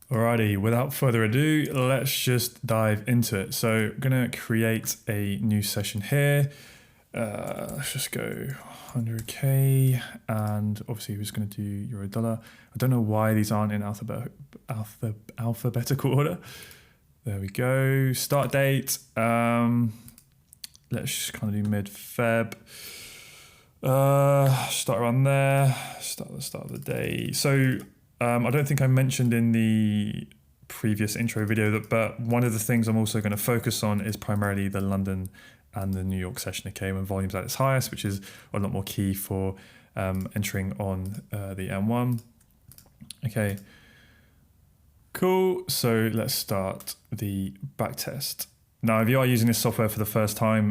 Alrighty, without further ado, let's just dive into it. So I'm gonna create a new session here. Let's just go 100K, and obviously we're just gonna do euro dollar. I don't know why these aren't in alphabetical order. There we go. Start date. Let's just kind of do mid-Feb. Start around there. Start at the start of the day. So I don't think I mentioned in the previous intro video but one of the things I'm also going to focus on is primarily the London and the New York session, okay, when volume's at its highest, which is a lot more key for entering on the M1. Okay, cool. So let's start the backtest. Now, if you are using this software for the first time,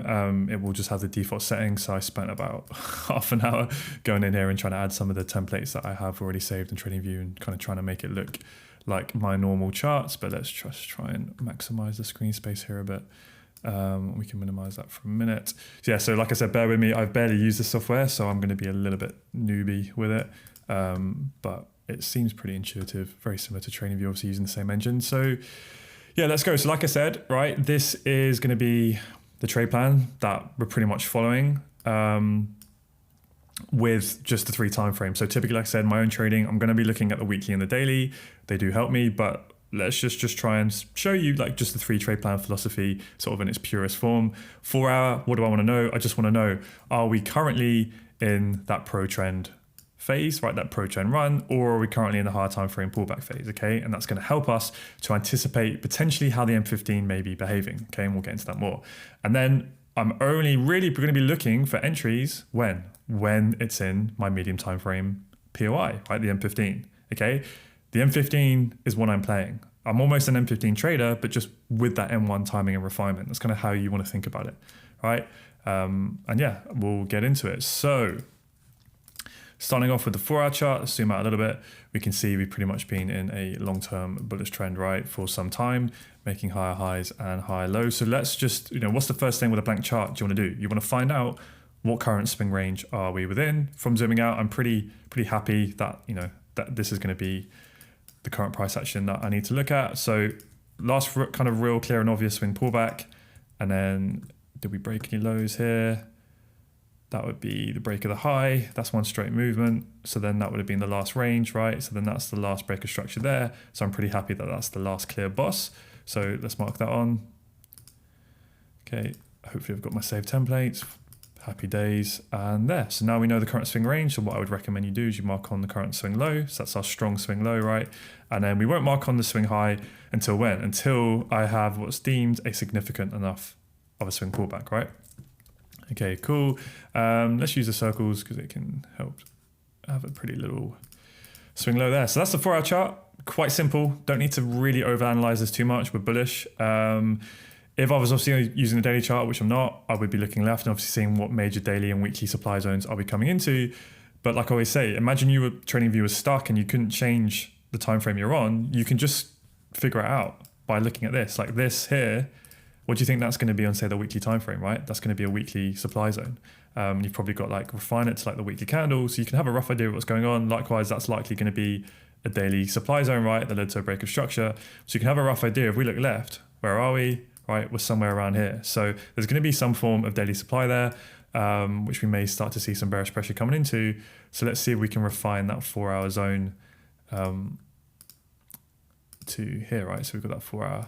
it will just have the default settings. So I spent about half an hour going in here and trying to add some of the templates that I have already saved in TradingView and kind of trying to make it look like my normal charts. But let's just try and maximize the screen space here a bit. We can minimize that for a minute. So yeah, so like I said, bear with me. I've barely used this software, so I'm going to be a little bit newbie with it. But it seems pretty intuitive, very similar to TradingView, obviously using the same engine. So yeah, let's go. So like I said, right, this is going to be the trade plan that we're pretty much following with just the 3 time frames. So typically, like I said, my own trading, I'm going to be looking at the weekly and the daily. They do help me, but let's just try and show you like just the 3 trade plan philosophy sort of in its purest form. 4 hour, what do I want to know? I just want to know, are we currently in that pro trend phase, right, that pro trend run, or are we currently in the higher time frame pullback phase, okay? And that's going to help us to anticipate potentially how the M15 may be behaving, okay? And we'll get into that more. And then I'm only really going to be looking for entries when it's in my medium time frame POI, right, the M15, okay? The M15 is what I'm playing. I'm almost an M15 trader, but just with that M1 timing and refinement. That's kind of how you want to think about it, right? And yeah, we'll get into it. So starting off with the 4 hour chart, let's zoom out a little bit. We can see we've pretty much been in a long-term bullish trend, right, for some time, making higher highs and higher lows. So let's just, what's the first thing with a blank chart do you want to do? You want to find out what current swing range are we within. From zooming out, I'm pretty happy that, that this is going to be the current price action that I need to look at. So last kind of real clear and obvious swing pullback. And then did we break any lows here? That would be the break of the high. That's one straight movement. So then that would have been the last range, right? So then that's the last break of structure there. So I'm pretty happy that that's the last clear boss. So let's mark that on. Okay, hopefully I've got my saved templates. Happy days. And there. So now we know the current swing range. So what I would recommend you do is you mark on the current swing low. So that's our strong swing low, right? And then we won't mark on the swing high until when? Until I have what's deemed a significant enough of a swing pullback, right? Okay, cool. Let's use the circles because it can help have a pretty little swing low there. So that's the 4 hour chart. Quite simple. Don't need to really overanalyze this too much. We're bullish. If I was obviously using the daily chart, which I'm not, I would be looking left and obviously seeing what major daily and weekly supply zones are we coming into. But like I always say, imagine you were TradingView was stuck and you couldn't change the time frame you're on. You can just figure it out by looking at this, like this here. What do you think that's going to be on, say, the weekly time frame, right? That's going to be a weekly supply zone. You've probably got like refine it to like the weekly candle, so you can have a rough idea of what's going on. Likewise, that's likely going to be a daily supply zone, right? That led to a break of structure. So you can have a rough idea. If we look left, where are we? Right, we're somewhere around here. So there's going to be some form of daily supply there, which we may start to see some bearish pressure coming into. So let's see if we can refine that 4 hour zone to here, right? So we've got that 4 hour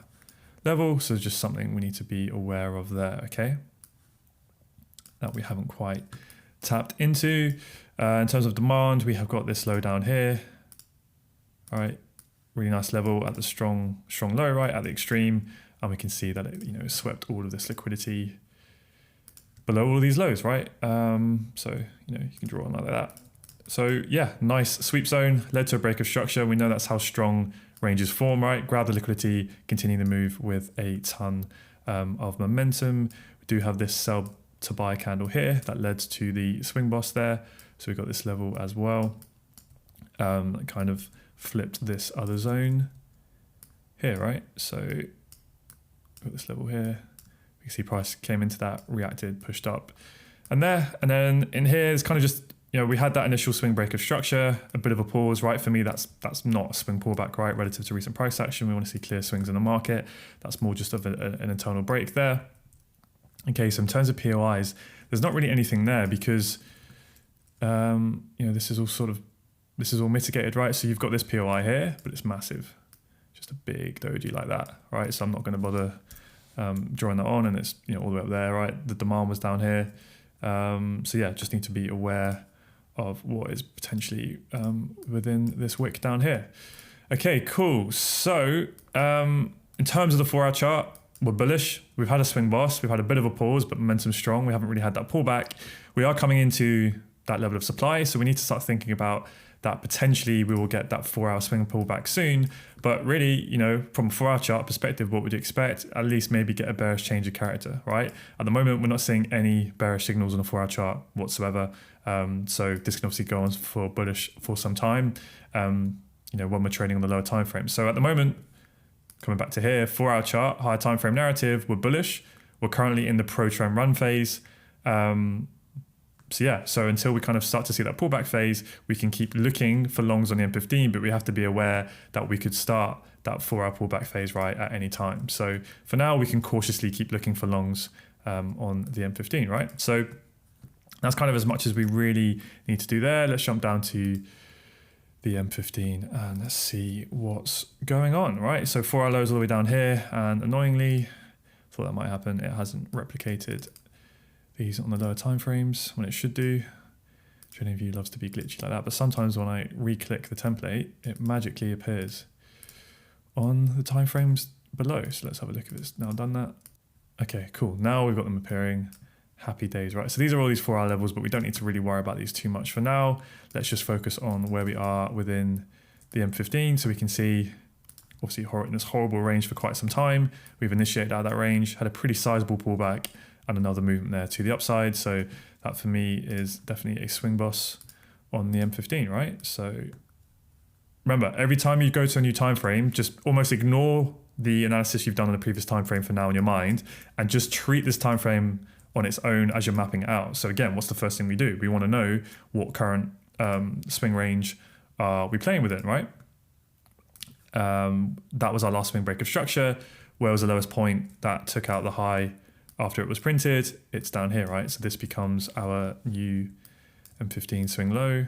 level. So just something we need to be aware of there, okay? That we haven't quite tapped into. In terms of demand, we have got this low down here. All right, really nice level at the strong low, right, at the extreme. And we can see that it swept all of this liquidity below all of these lows, right? So you can draw on like that. So yeah, nice sweep zone, led to a break of structure. We know that's how strong ranges form, right? Grab the liquidity, continue the move with a ton of momentum. We do have this sell to buy candle here that led to the swing boss there. So we've got this level as well. That kind of flipped this other zone here, right? So got this level here. We can see price came into that, reacted, pushed up, and there, and then in here is kind of just you know, we had that initial swing break of structure, a bit of a pause, right? For me, that's not a swing pullback, right? Relative to recent price action, we want to see clear swings in the market. That's more just of an internal break there. Okay, so in terms of POIs, there's not really anything there because, you know, this is all mitigated, right? So you've got this POI here, but it's massive, just a big doji like that, right? So I'm not going to bother drawing that on, and it's, you know, all the way up there, right? The demand was down here. So yeah, just need to be aware of what is potentially within this wick down here. Okay, cool. So in terms of the 4-hour chart, we're bullish. We've had a swing boss. We've had a bit of a pause, but momentum's strong. We haven't really had that pullback. We are coming into that level of supply, so we need to start thinking about that potentially we will get that 4-hour swing pullback soon. But really, you know, from a 4-hour chart perspective, what would you expect? At least maybe get a bearish change of character, right? At the moment, we're not seeing any bearish signals on a 4-hour chart whatsoever. So this can obviously go on for bullish for some time, you know, when we're trading on the lower time frame. So at the moment, coming back to here, 4-hour chart, higher time frame narrative, we're bullish. We're currently in the pro trend run phase. So yeah, so until we kind of start to see that pullback phase, we can keep looking for longs on the M15, but we have to be aware that we could start that 4-hour pullback phase right at any time. So for now, we can cautiously keep looking for longs on the M15, right? So that's kind of as much as we really need to do there. Let's jump down to the M15 and let's see what's going on, right? So 4-hour lows all the way down here, and annoyingly, thought that might happen. It hasn't replicated these on the lower time frames when it should do. TradingView loves to be glitchy like that, but sometimes when I re-click the template, it magically appears on the time frames below. So let's have a look if it's now done that. Okay, cool. Now we've got them appearing. Happy days, right? So these are all these 4-hour levels, but we don't need to really worry about these too much for now. Let's just focus on where we are within the M15, so we can see, obviously, in this horrible range for quite some time. We've initiated out of that range, had a pretty sizable pullback, and another movement there to the upside. So that for me is definitely a swing boss on the M15, right? So remember, every time you go to a new time frame, just almost ignore the analysis you've done on the previous time frame for now in your mind, and just treat this time frame on its own as you're mapping it out. So again, what's the first thing we do? We want to know what current swing range are we playing within, right? That was our last swing break of structure. Where was the lowest point that took out the high after it was printed? It's down here, right? So this becomes our new M15 swing low.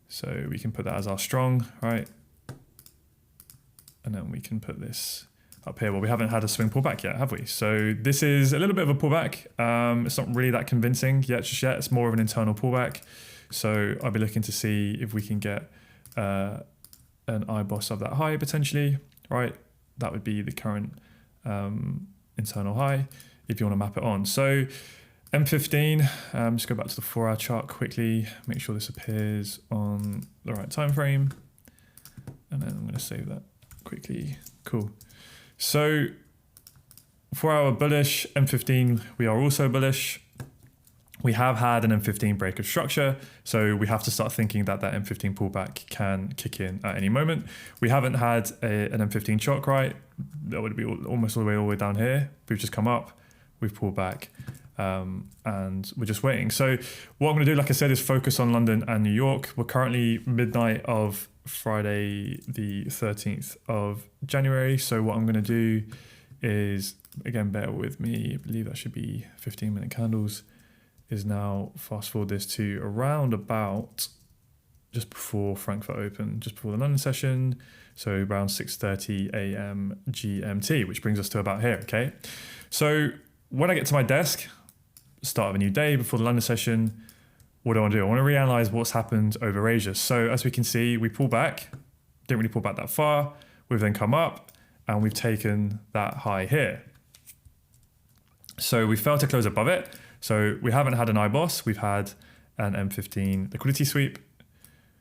So we can put that as our strong, right? And then we can put this up here. Well, we haven't had a swing pullback yet, have we? So this is a little bit of a pullback. It's not really that convincing yet, just yet. It's more of an internal pullback. So I'll be looking to see if we can get an IBOS of that high potentially, right? That would be the current internal high if you want to map it on. So M15, just go back to the 4-hour chart quickly, make sure this appears on the right time frame. And then I'm going to save that quickly. Cool. So 4-hour bullish, M15, we are also bullish. We have had an M15 break of structure, so we have to start thinking that that M15 pullback can kick in at any moment. We haven't had an M15 shock, right? That would be almost all the way down here. We've just come up, we've pulled back, and we're just waiting. So what I'm going to do, like I said, is focus on London and New York. We're currently midnight of Friday, the 13th of January. So what I'm going to do is, again, bear with me, I believe that should be 15-minute candles, is now fast forward this to around about just before Frankfurt Open, just before the London session. So around 6:30 a.m. GMT, which brings us to about here, okay? So when I get to my desk, start of a new day before the London session, what do I want to do? I want to reanalyze what's happened over Asia. So as we can see, we pull back, didn't really pull back that far. We've then come up and we've taken that high here. So we failed to close above it. So we haven't had an IBOS, we've had an M15 liquidity sweep.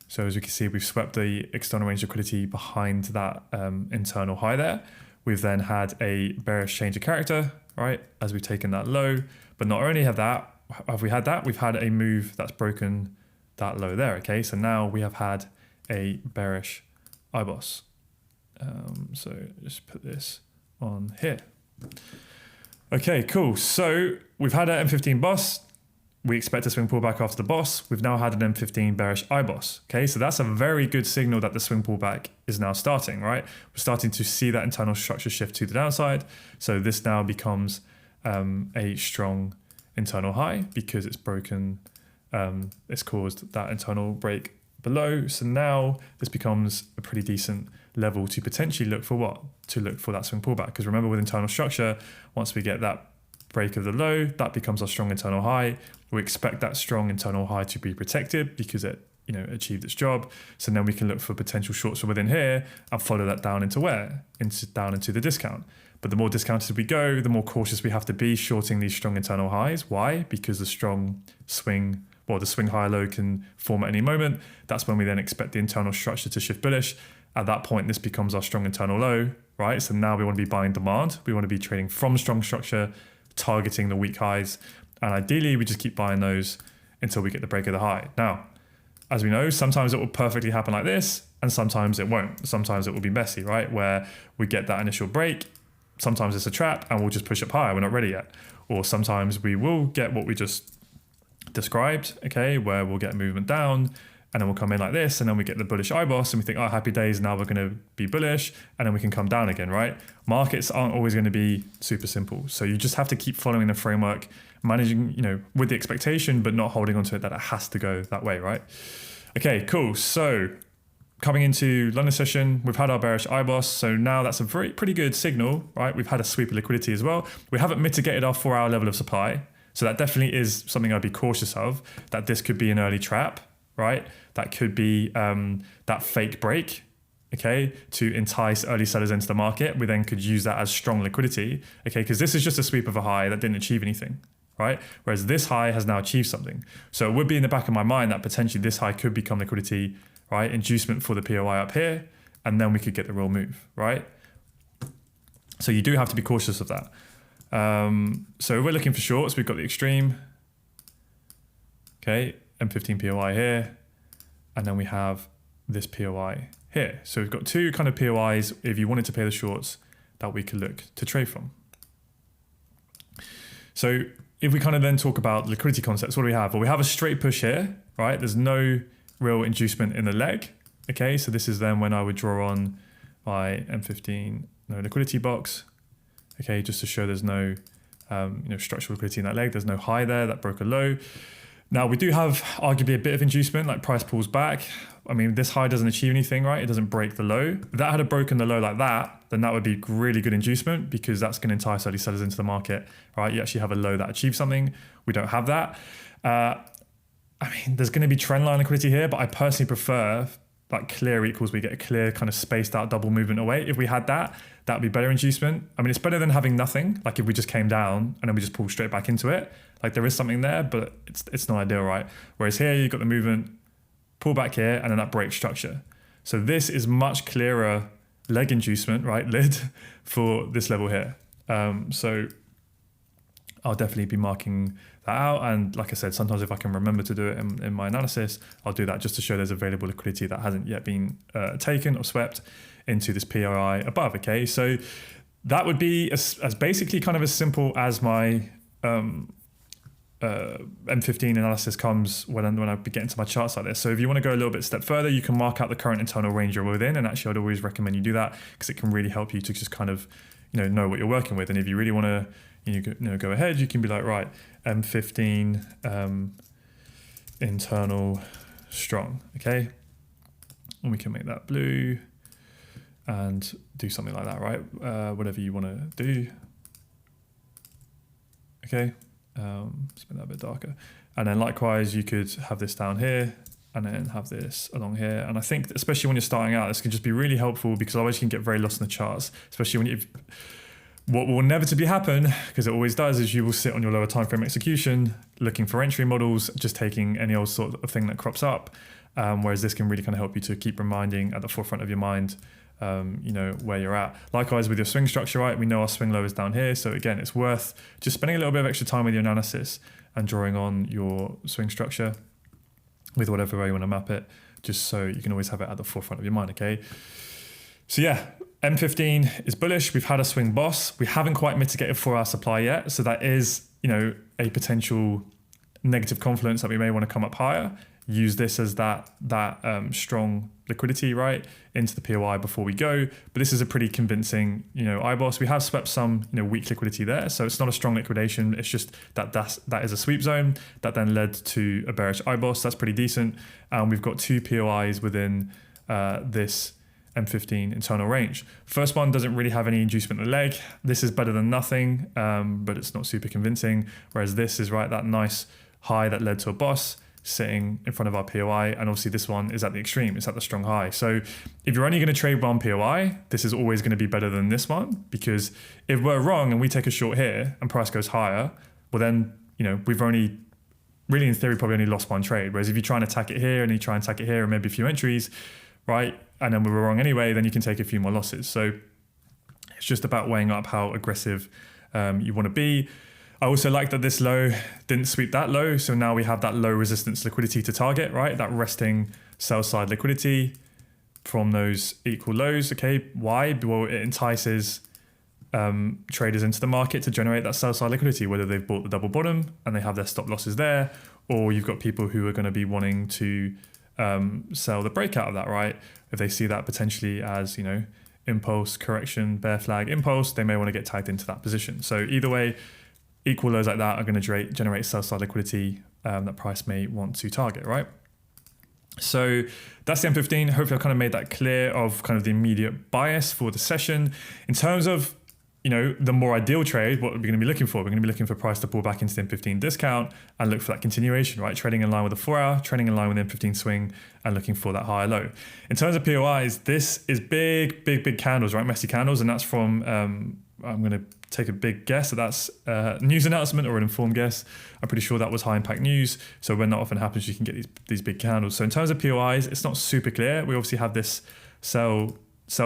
So as you can see, we've swept the external range liquidity behind that internal high there. We've then had a bearish change of character, right, as we've taken that low. But not only have we had that, we've had a move that's broken that low there, okay? So now we have had a bearish IBOS. So just put this on here. Okay, cool. So we've had an M15 boss. we expect a swing pullback after the boss. We've now had an M15 bearish IBOS. Okay, so that's a very good signal that the swing pullback is now starting, right? We're starting to see that internal structure shift to the downside. So this now becomes a strong internal high because it's broken, it's caused that internal break below. So now this becomes a pretty decent level to potentially look for what? To look for that swing pullback. Because remember, with internal structure, once we get that break of the low, that becomes our strong internal high. We expect that strong internal high to be protected because it, achieved its job. So then we can look for potential shorts from within here and follow that down into where? Down into the discount. But the more discounted we go, the more cautious we have to be shorting these strong internal highs. Why? Because the strong swing, the swing high low can form at any moment. That's when we then expect the internal structure to shift bullish. At that point, this becomes our strong internal low, right? So now we want to be buying demand. We want to be trading from strong structure, targeting the weak highs. And ideally, we just keep buying those until we get the break of the high. Now, as we know, sometimes it will perfectly happen like this, and sometimes it won't. Sometimes it will be messy, right? Where we get that initial break, sometimes it's a trap, and we'll just push up higher. We're not ready yet. Or sometimes we will get what we just described, okay, where we'll get movement down, and then we'll come in like this, and then we get the bullish IBOS, and we think, oh, happy days, now we're going to be bullish, and then we can come down again, right? Markets aren't always going to be super simple. So you just have to keep following the framework, managing, with the expectation, but not holding on to it that it has to go that way, right? Okay, cool. So coming into London session, we've had our bearish IBOS. So now that's a pretty good signal, right? We've had a sweep of liquidity as well. We haven't mitigated our 4-hour level of supply. So that definitely is something I'd be cautious of, that this could be an early trap, right? That could be that fake break, okay, to entice early sellers into the market. We then could use that as strong liquidity, okay, because this is just a sweep of a high that didn't achieve anything, right? Whereas this high has now achieved something. So it would be in the back of my mind that potentially this high could become liquidity, right? Inducement for the POI up here, and then we could get the real move, right? So you do have to be cautious of that. So we're looking for shorts. We've got the extreme, okay, M15 POI here, and then we have this POI here. So we've got two kind of POIs if you wanted to pay the shorts that we could look to trade from. So if we kind of then talk about liquidity concepts, what do we have? Well, we have a straight push here, right? There's no real inducement in the leg. Okay, so this is then when I would draw on my M15 liquidity box. Okay, just to show there's no structural liquidity in that leg. There's no high there that broke a low. Now we do have arguably a bit of inducement, like price pulls back. I mean, this high doesn't achieve anything, right? It doesn't break the low. If that had broken the low like that, then that would be really good inducement because that's going to entice early sellers into the market, right? You actually have a low that achieves something. We don't have that. I mean, there's going to be trend line liquidity here, but I personally prefer like clear equals, we get a clear kind of spaced out double movement away. If we had that, that would be better inducement. I mean, it's better than having nothing. Like if we just came down and then we just pulled straight back into it, like there is something there, but it's not ideal, right? Whereas here you've got the movement, pull back here, and then that break structure. So this is much clearer leg inducement, right? Lid for this level here. So I'll definitely be marking that out. And like I said, sometimes if I can remember to do it in my analysis, I'll do that just to show there's available liquidity that hasn't yet been taken or swept into this POI above, okay? So that would be as basically kind of as simple as my M15 analysis comes when I get into my charts like this. So if you want to go a little bit step further, you can mark out the current internal range you're within. And actually, I'd always recommend you do that because it can really help you to just kind of, know what you're working with. And if you really want to, go ahead, you can be like, right, M15 internal strong, okay? And we can make that blue and do something like that, right? Whatever you want to do. Okay. Let's make that a bit darker. And then likewise, you could have this down here and then have this along here. And I think especially when you're starting out, this can just be really helpful because otherwise you can get very lost in the charts, especially when what will inevitably happen, because it always does, is you will sit on your lower time frame execution, looking for entry models, just taking any old sort of thing that crops up. Whereas this can really kind of help you to keep reminding at the forefront of your mind, where you're at. Likewise with your swing structure, right? We know our swing low is down here. So again, it's worth just spending a little bit of extra time with your analysis and drawing on your swing structure with whatever way you want to map it, just so you can always have it at the forefront of your mind, okay? So yeah, M15 is bullish. We've had a swing boss. We haven't quite mitigated 4-hour supply yet. So that is, a potential negative confluence that we may want to come up higher, use this as that strong liquidity, right, into the POI before we go. But this is a pretty convincing, IBOS. We have swept some, weak liquidity there, so it's not a strong liquidation. It's just that is a sweep zone that then led to a bearish IBOS. That's pretty decent. And we've got 2 POIs within this M15 internal range. First one doesn't really have any inducement in the leg. This is better than nothing, but it's not super convincing. Whereas this is that nice high that led to a boss sitting in front of our POI, and obviously this one is at the extreme, it's at the strong high. So if you're only going to trade one POI, this is always going to be better than this one, because if we're wrong and we take a short here and price goes higher, well then, we've only, really in theory, probably only lost one trade. Whereas if you try and attack it here and you try and attack it here and maybe a few entries, right, and then we were wrong anyway, then you can take a few more losses. So it's just about weighing up how aggressive you want to be. I also like that this low didn't sweep that low. So now we have that low resistance liquidity to target, right? That resting sell side liquidity from those equal lows. Okay, why? Well, it entices traders into the market to generate that sell side liquidity, whether they've bought the double bottom and they have their stop losses there, or you've got people who are going to be wanting to sell the breakout of that, right? If they see that potentially as, impulse, correction, bear flag, impulse, they may want to get tagged into that position. So either way, equal lows like that are going to generate sell-side liquidity that price may want to target, right? So that's the M15. Hopefully I've kind of made that clear of kind of the immediate bias for the session. In terms of, the more ideal trade, what we're going to be looking for? We're going to be looking for price to pull back into the M15 discount and look for that continuation, right? Trading in line with the 4-hour, trading in line with the M15 swing, and looking for that higher low. In terms of POIs, this is big candles, right? Messy candles, and that's from, I'm going to take a big guess that's a news announcement or an informed guess. I'm pretty sure that was high impact news. So when that often happens, you can get these big candles. So in terms of POIs, it's not super clear. We obviously have this sell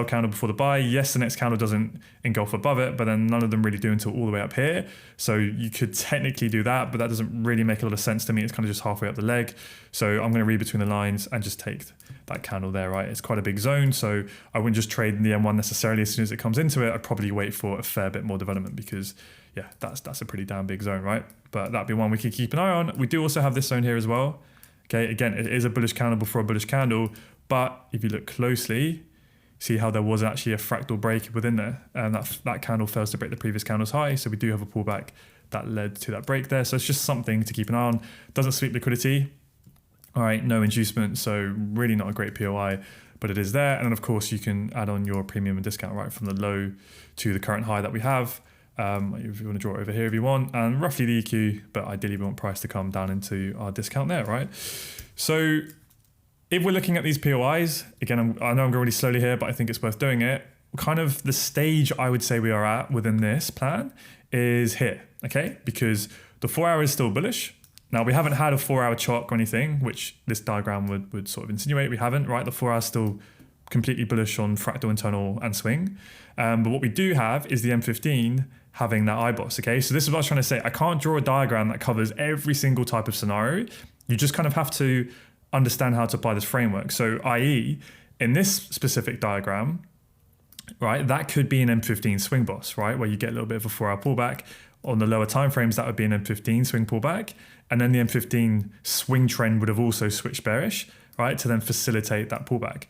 candle before the buy. Yes, the next candle doesn't engulf above it, but then none of them really do until all the way up here. So you could technically do that, but that doesn't really make a lot of sense to me. It's kind of just halfway up the leg. So I'm going to read between the lines and just take that candle there, right? It's quite a big zone. So I wouldn't just trade the M1 necessarily as soon as it comes into it. I'd probably wait for a fair bit more development, because yeah, that's a pretty damn big zone, right? But that'd be one we could keep an eye on. We do also have this zone here as well. Okay, again, it is a bullish candle before a bullish candle, but if you look closely, see how there was actually a fractal break within there, and that candle fails to break the previous candle's high. So we do have a pullback that led to that break there. So it's just something to keep an eye on. Doesn't sweep liquidity. All right, no inducement, so really not a great POI, but it is there. And then of course you can add on your premium and discount right from the low to the current high that we have. If you want to draw it over here if you want, and roughly the EQ, but ideally we want price to come down into our discount there, right? So if we're looking at these POIs, again, I know I'm going really slowly here, but I think it's worth doing it. Kind of the stage I would say we are at within this plan is here, okay? Because the 4-hour is still bullish. Now, we haven't had a 4-hour chalk or anything, which this diagram would sort of insinuate. We haven't, right? The 4-hour is still completely bullish on fractal, internal, and swing. But what we do have is the M15 having that IBOS, okay? So this is what I was trying to say. I can't draw a diagram that covers every single type of scenario. You just kind of have to understand how to apply this framework. So i.e., in this specific diagram, right, that could be an M15 swing boss, right, where you get a little bit of a 4-hour pullback. On the lower time frames, that would be an M15 swing pullback. And then the M15 swing trend would have also switched bearish, right, to then facilitate that pullback.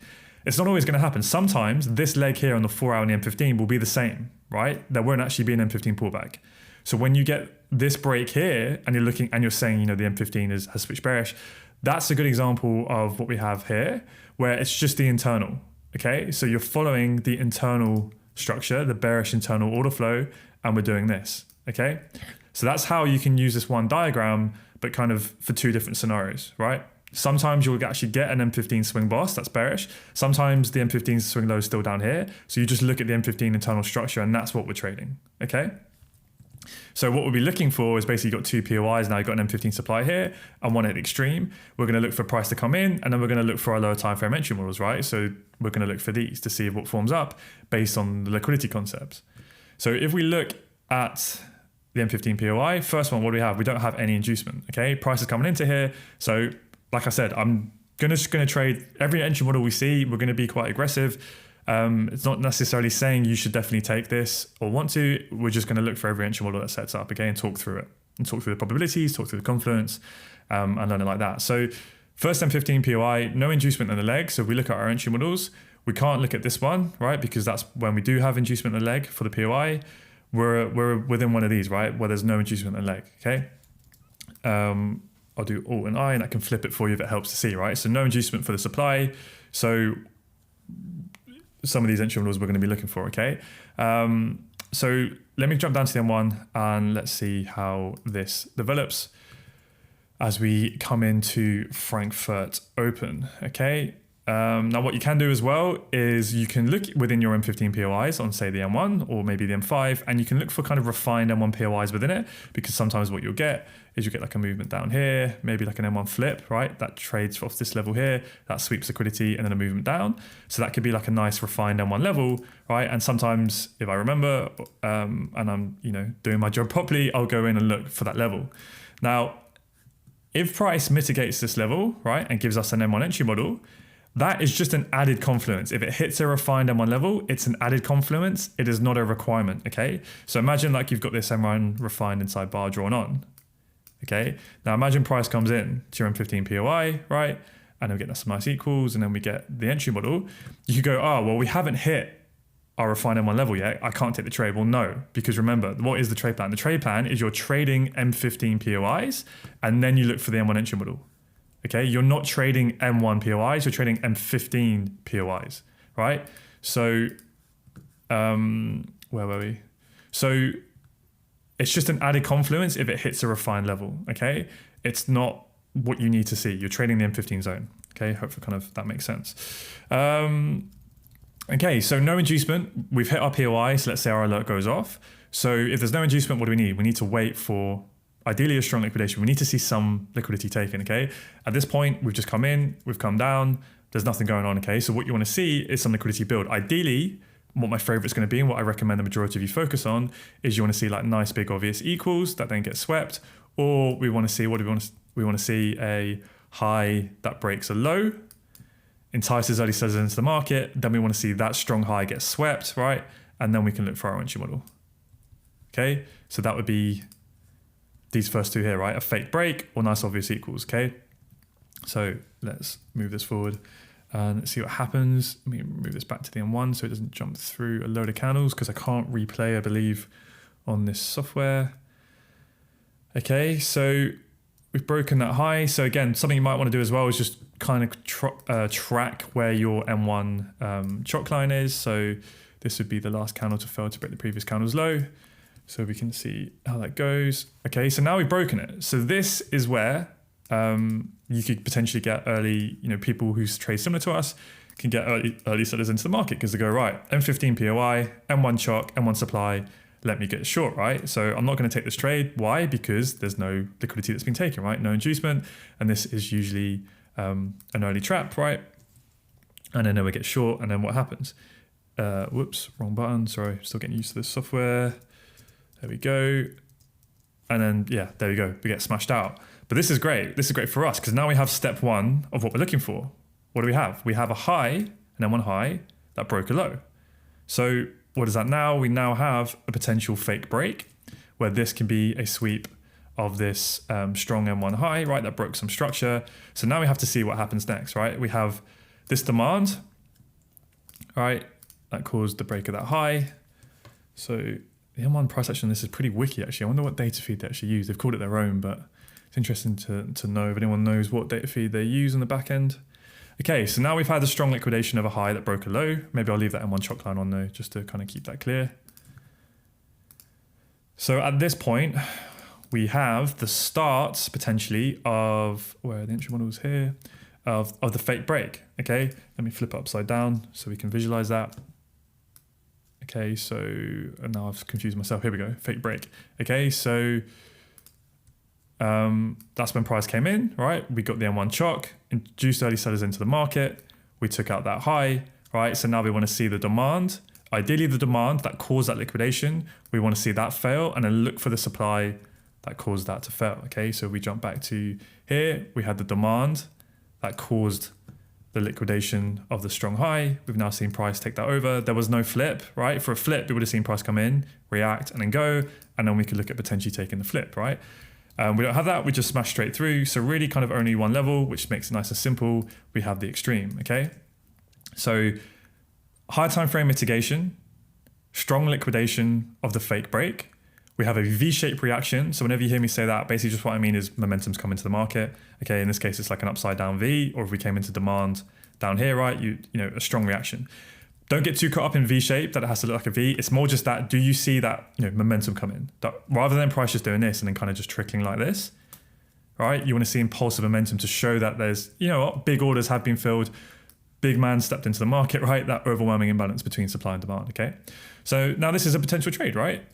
It's not always going to happen. Sometimes this leg here on the 4-hour and the M15 will be the same, right? There won't actually be an M15 pullback. So when you get this break here and you're looking and you're saying, the M15 has switched bearish, that's a good example of what we have here, where it's just the internal, okay? So you're following the internal structure, the bearish internal order flow, and we're doing this, okay? So that's how you can use this one diagram, but kind of for two different scenarios, right? Sometimes you'll actually get an M15 swing boss that's bearish. Sometimes the M15 swing low is still down here. So you just look at the M15 internal structure, and that's what we're trading, okay? So what we'll be looking for is basically you've got two POIs now. You've got an M15 supply here and one at extreme. We're going to look for price to come in, and then we're going to look for our lower time frame entry models, right? So we're going to look for these to see what forms up based on the liquidity concepts. So if we look at the M15 POI, first one, what do we have? We don't have any inducement, okay? Price is coming into here. So like I said, I'm just going to trade every entry model we see. We're going to be quite aggressive. It's not necessarily saying you should definitely take this or want to. We're just going to look for every entry model that sets up, okay, and talk through it, and talk through the probabilities, talk through the confluence, and learn it like that. So first M15 POI, no inducement in the leg. So if we look at our entry models, we can't look at this one, right? Because that's when we do have inducement in the leg for the POI. We're within one of these, right? Where there's no inducement in the leg, okay? I'll do Alt and I, and I can flip it for you if it helps to see, right? So no inducement for the supply. So some of these entry models we're going to be looking for, okay? So let me jump down to the M1 and let's see how this develops as we come into Frankfurt Open, okay? Now what you can do as well is you can look within your M15 POIs on say the M1 or maybe the M5, and you can look for kind of refined M1 POIs within it, because sometimes what you'll get is you get like a movement down here, maybe like an M1 flip, right? That trades off this level here, that sweeps liquidity and then a movement down. So that could be like a nice refined M1 level, right? And sometimes if I remember and I'm doing my job properly, I'll go in and look for that level. Now, if price mitigates this level, right, and gives us an M1 entry model, that is just an added confluence. If it hits a refined M1 level, it's an added confluence. It is not a requirement, okay? So imagine like you've got this M1 refined inside bar drawn on, okay? Now imagine price comes in to your M15 POI, right? And we get some nice equals, and then we get the entry model. You could go, oh, well, we haven't hit our refined M1 level yet. I can't take the trade. Well, no, because remember, what is the trade plan? The trade plan is you're trading M15 POIs, and then you look for the M1 entry model. Okay, you're not trading M1 POIs, you're trading M15 POIs, right? So, where were we? So it's just an added confluence if it hits a refined level, okay? It's not what you need to see. You're trading the M15 zone, okay? Hopefully kind of that makes sense. Okay, so no inducement. We've hit our POI, so let's say our alert goes off. So if there's no inducement, what do we need? We need to wait for ideally a strong liquidation. We need to see some liquidity taken, okay? At this point, we've just come in, we've come down, there's nothing going on, okay? So what you want to see is some liquidity build. Ideally, what my favorite is going to be and what I recommend the majority of you focus on is you want to see like nice big obvious equals that then get swept, or we want to see, what do we want to, we want to see a high that breaks a low, entices early sellers into the market, then we want to see that strong high get swept, right? And then we can look for our entry model, okay? So that would be these first two here, right? A fake break or nice obvious equals, okay? So let's move this forward and see what happens. Let me move this back to the M1 so it doesn't jump through a load of candles, because I can't replay, I believe, on this software. Okay, so we've broken that high. So again, something you might want to do as well is just kind of track where your M1 chalk line is. So this would be the last candle to fail to break the previous candle's low. So we can see how that goes. Okay, so now we've broken it. So this is where you could potentially get early, people who trade similar to us can get early sellers into the market, because they go, right, M15 POI, M1 chalk, M1 supply, let me get short, right? So I'm not going to take this trade. Why? Because there's no liquidity that's been taken, right? No inducement. And this is usually an early trap, right? And then we get short, and then what happens? Whoops, wrong button. Sorry, still getting used to this software. There we go. And then, yeah, there we go. We get smashed out. But this is great. This is great for us, because now we have step one of what we're looking for. What do we have? We have a high, and then one high that broke a low. So what is that now? We now have a potential fake break, where this can be a sweep of this strong M1 high, right? That broke some structure. So now we have to see what happens next, right? We have this demand, right? That caused the break of that high. So the M1 price action on this is pretty wiki, actually. I wonder what data feed they actually use. They've called it their own, but it's interesting to know if anyone knows what data feed they use on the back end. Okay, so now we've had a strong liquidation of a high that broke a low. Maybe I'll leave that M1 chalk line on though, just to kind of keep that clear. So at this point, we have the start potentially of, where are the entry models here, of the fake break, okay? Let me flip it upside down so we can visualize that. Okay, so now I've confused myself. Here we go, fake break. Okay, so that's when price came in, right? We got the M1 chalk, induced early sellers into the market. We took out that high, right? So now we want to see the demand. Ideally, the demand that caused that liquidation, we want to see that fail, and then look for the supply that caused that to fail. Okay, so we jump back to here. We had the demand that caused the liquidation of the strong high. We've now seen price take that over. There was no flip, right? For a flip, we would have seen price come in, react, and then go, and then we could look at potentially taking the flip, right? We don't have that, we just smash straight through. So really kind of only one level, which makes it nice and simple. We have the extreme, okay? So high time frame mitigation, strong liquidation of the fake break. We have a V-shaped reaction. So whenever you hear me say that, basically just what I mean is momentum's coming to the market. Okay, in this case, it's like an upside down V, or if we came into demand down here, right, you know, a strong reaction. Don't get too caught up in V-shape that it has to look like a V. It's more just that, do you see that, you know, momentum come in? That rather than price just doing this and then kind of just trickling like this, right? You want to see impulsive momentum to show that there's, you know, big orders have been filled, big man stepped into the market, right? That overwhelming imbalance between supply and demand, okay? So now this is a potential trade, right?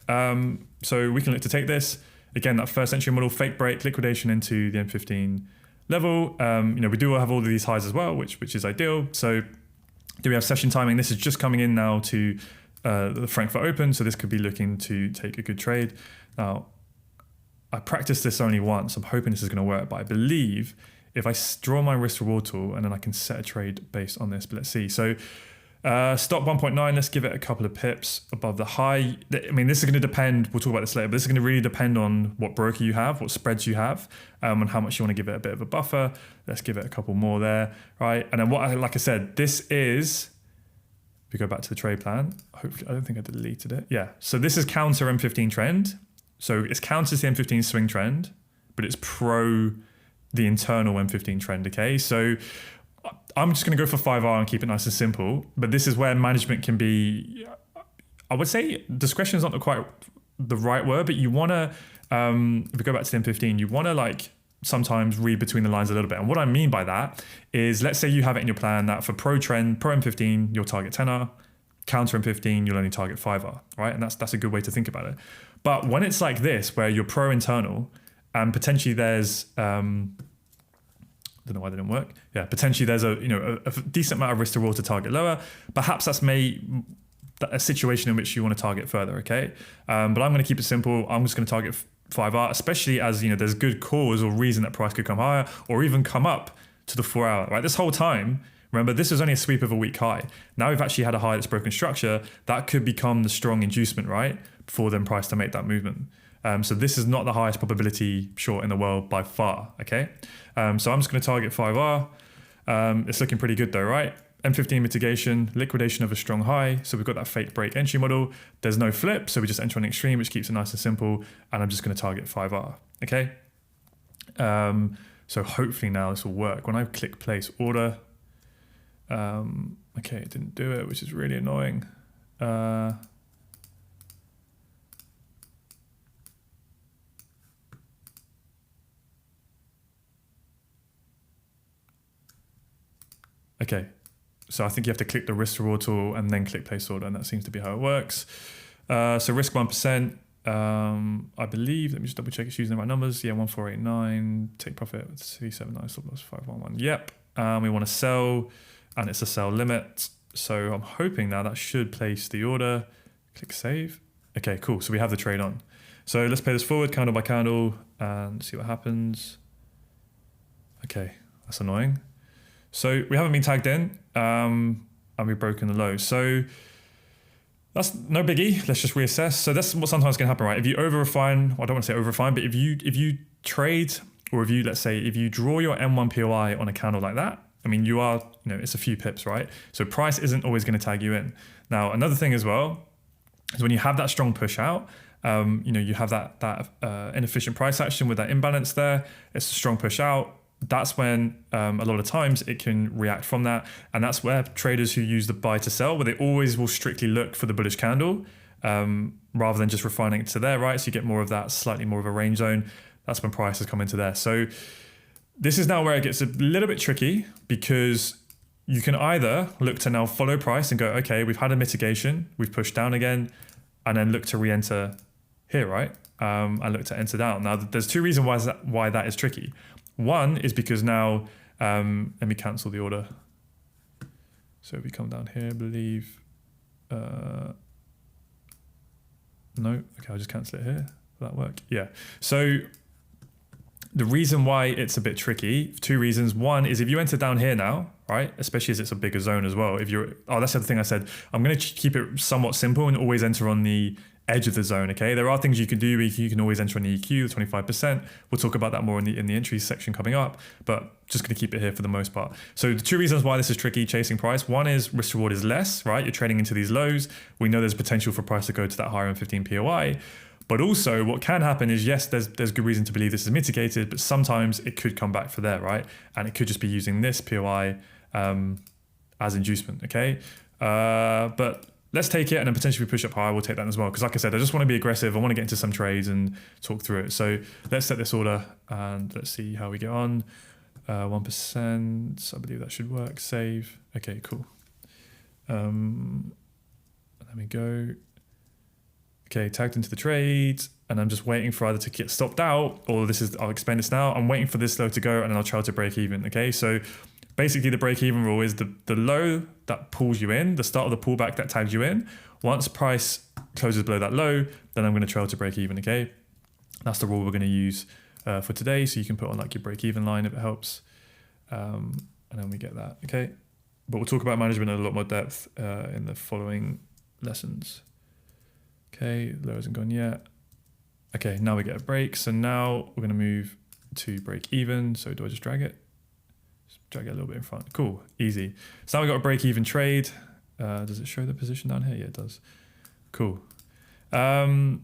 So we can look to take this. Again, that first entry model, fake break, liquidation into the M15 level. You know, we do have all of these highs as well, which is ideal. So do we have session timing? This is just coming in now to the Frankfurt Open, so this could be looking to take a good trade. Now, I practiced this only once. I'm hoping this is going to work, but I believe if I draw my risk reward tool and then I can set a trade based on this, but let's see. So stop 1.9, let's give it a couple of pips above the high. I mean, this is going to depend, we'll talk about this later, but this is going to really depend on what broker you have, what spreads you have, and how much you want to give it a bit of a buffer. Let's give it a couple more there, right? And then like I said, this is, if we go back to the trade plan, hopefully, I don't think I deleted it. Yeah, so this is counter M15 trend. So it's counter the M15 swing trend, but it's pro the internal M15 trend, okay? So I'm just going to go for 5R and keep it nice and simple, but this is where management can be, I would say discretion is not quite the right word, but you want to, if we go back to the M15, you want to like sometimes read between the lines a little bit. And what I mean by that is, let's say you have it in your plan that for pro trend, pro M15, you'll target 10R, counter M15, you'll only target 5R, right? And that's a good way to think about it. But when it's like this, where you're pro internal and potentially there's, don't know why that didn't work. Yeah, potentially there's a decent amount of risk to reward to target lower. Perhaps that's a situation in which you want to target further, okay? But I'm going to keep it simple. I'm just going to target 5R, especially as, you know, there's good cause or reason that price could come higher or even come up to the 4 hour, right? This whole time, remember, this was only a sweep of a weak high. Now we've actually had a high that's broken structure. That could become the strong inducement, right? For then price to make that movement. So this is not the highest probability short in the world by far, okay? So I'm just going to target 5R. It's looking pretty good though, right? M15 mitigation, liquidation of a strong high. So we've got that fake break entry model. There's no flip, so we just enter on extreme, which keeps it nice and simple. And I'm just going to target 5R, okay? So hopefully now this will work. When I click place order, okay, it didn't do it, which is really annoying. Okay, so I think you have to click the risk reward tool and then click place order, and that seems to be how it works. So risk 1%, I believe, let me just double check it's using the right numbers. Yeah, 1489, take profit, 379, stop loss 511. Yep, we want to sell, and it's a sell limit. So I'm hoping now that should place the order. Click save. Okay, cool, so we have the trade on. So let's play this forward, candle by candle, and see what happens. Okay, that's annoying. So we haven't been tagged in, and we've broken the low. So that's no biggie. Let's just reassess. So that's what sometimes can happen, right? If you over-refine, well, I don't want to say over-refine, but if you trade, or if you draw your M1 POI on a candle like that, I mean, it's a few pips, right? So price isn't always going to tag you in. Now, another thing as well is when you have that strong push out, you have that inefficient price action with that imbalance there. It's a strong push out. That's when a lot of times it can react from that. And that's where traders who use the buy to sell, where they always will strictly look for the bullish candle rather than just refining it to there, right? So you get more of that, slightly more of a range zone. That's when prices come into there. So this is now where it gets a little bit tricky, because you can either look to now follow price and go, okay, we've had a mitigation, we've pushed down again, and then look to re-enter here, right? And look to enter down. Now, there's two reasons why that is tricky. One is because now, let me cancel the order. So if we come down here, I believe, no, okay, I'll just cancel it here. Will that work? Yeah. So the reason why it's a bit tricky, two reasons. One is if you enter down here now, right, especially as it's a bigger zone as well. That's the other thing I said. I'm going to keep it somewhat simple and always enter on the edge of the zone. Okay, there are things you can do. You can always enter an EQ, the 25%. We'll talk about that more in the entries section coming up, but just going to keep it here for the most part. So the two reasons why this is tricky chasing price. One is risk reward is less, right? You're trading into these lows. We know there's potential for price to go to that higher M15 POI. But also what can happen is, yes, there's good reason to believe this is mitigated, but sometimes it could come back for there, right? And it could just be using this POI as inducement, okay? But let's take it and then potentially push up higher. We'll take that as well. Because like I said, I just want to be aggressive. I want to get into some trades and talk through it. So let's set this order and let's see how we get on. 1%, I believe that should work. Save. Okay, cool. Let me go. Okay, tagged into the trade, and I'm just waiting for either to get stopped out, or I'll expand this now. I'm waiting for this low to go, and then I'll try to break even. Okay, so basically the break even rule is the low that pulls you in, the start of the pullback that tags you in. Once price closes below that low, then I'm going to trail to break even. Okay, that's the rule we're going to use for today. So you can put on like your break even line if it helps, and then we get that. Okay, but we'll talk about management in a lot more depth in the following lessons. Okay, low hasn't gone yet. Okay, now we get a break. So now we're going to move to break even. So do I just drag it? Just drag it a little bit in front. Cool, easy. So now we got a break even trade. Does it show the position down here? Yeah, it does. Cool. So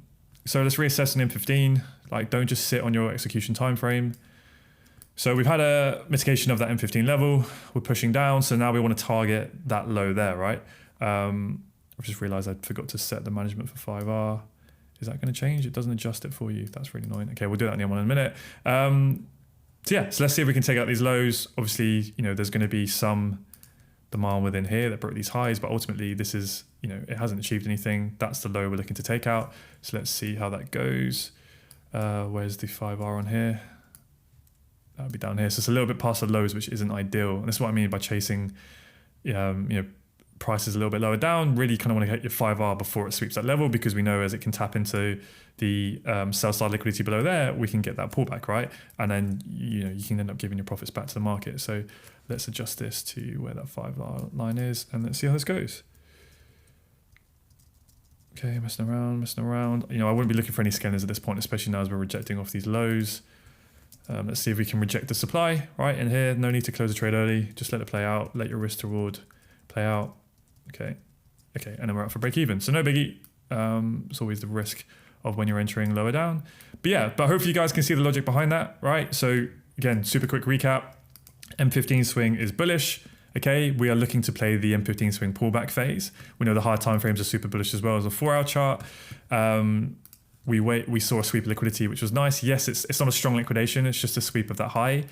let's reassess an M15. Like, don't just sit on your execution time frame. So we've had a mitigation of that M15 level. We're pushing down. So now we want to target that low there, right? I've just realized I forgot to set the management for 5R. Is that going to change? It doesn't adjust it for you. That's really annoying. Okay, we'll do that in the M1 in a minute. So yeah, so let's see if we can take out these lows. Obviously, there's going to be some demand within here that broke these highs, but ultimately this is, it hasn't achieved anything. That's the low we're looking to take out. So let's see how that goes. Where's the 5R on here? That would be down here. So it's a little bit past the lows, which isn't ideal. And that's what I mean by chasing, prices a little bit lower down. Really kind of want to hit your 5R before it sweeps that level, because we know as it can tap into the sell side liquidity below there, we can get that pullback, right? And then you can end up giving your profits back to the market. So let's adjust this to where that 5R line is, and let's see how this goes. Okay, messing around. I wouldn't be looking for any scanners at this point, especially now as we're rejecting off these lows. Let's see if we can reject the supply right in here. No need to close the trade early. Just let it play out. Let your risk to reward play out. Okay, and then we're out for break even. So no biggie. It's always the risk of when you're entering lower down. But hopefully you guys can see the logic behind that, right? So again, super quick recap. M15 swing is bullish. Okay, we are looking to play the M15 swing pullback phase. We know the higher time frames are super bullish as well as a 4-hour chart. We saw a sweep of liquidity, which was nice. Yes, it's not a strong liquidation. It's just a sweep of that high,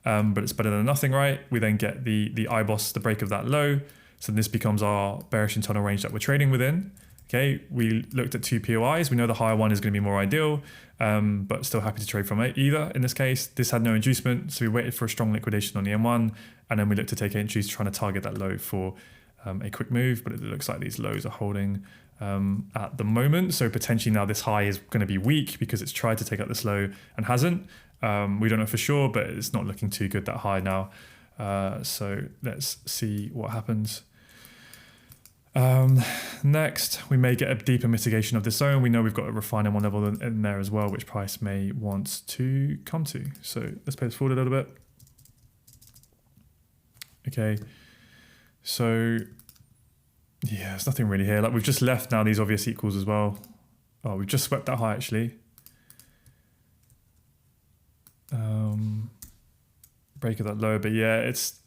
but it's better than nothing, right? We then get the IBOS, the break of that low. So this becomes our bearish internal range that we're trading within. Okay, we looked at two POIs. We know the higher one is going to be more ideal, but still happy to trade from it either. In this case, this had no inducement, so we waited for a strong liquidation on the M1, and then we looked to take entries trying to target that low for a quick move, but it looks like these lows are holding at the moment. So potentially now this high is going to be weak because it's tried to take out this low and hasn't. We don't know for sure, but it's not looking too good that high now. So let's see what happens. Next, we may get a deeper mitigation of this zone. We know we've got a refining one level in there as well, which price may want to come to. So let's play this forward a little bit. Okay, so yeah, there's nothing really here. Like we've just left now these obvious equals as well. Oh, we've just swept that high actually. Break of that low, but yeah, it's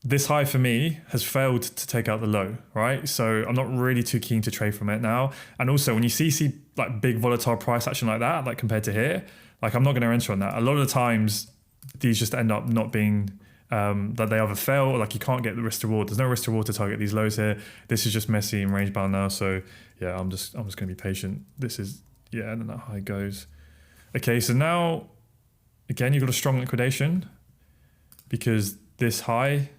this high for me has failed to take out the low, right? So I'm not really too keen to trade from it now. And also when you see like big volatile price action like that, like compared to here, like I'm not going to enter on that. A lot of the times these just end up not being that they either fail or like you can't get the risk to reward. There's no risk to reward to target these lows here. This is just messy and range bound now. So yeah, I'm just going to be patient. This is, yeah, and then that high goes. Okay, so now again, you've got a strong liquidation because this high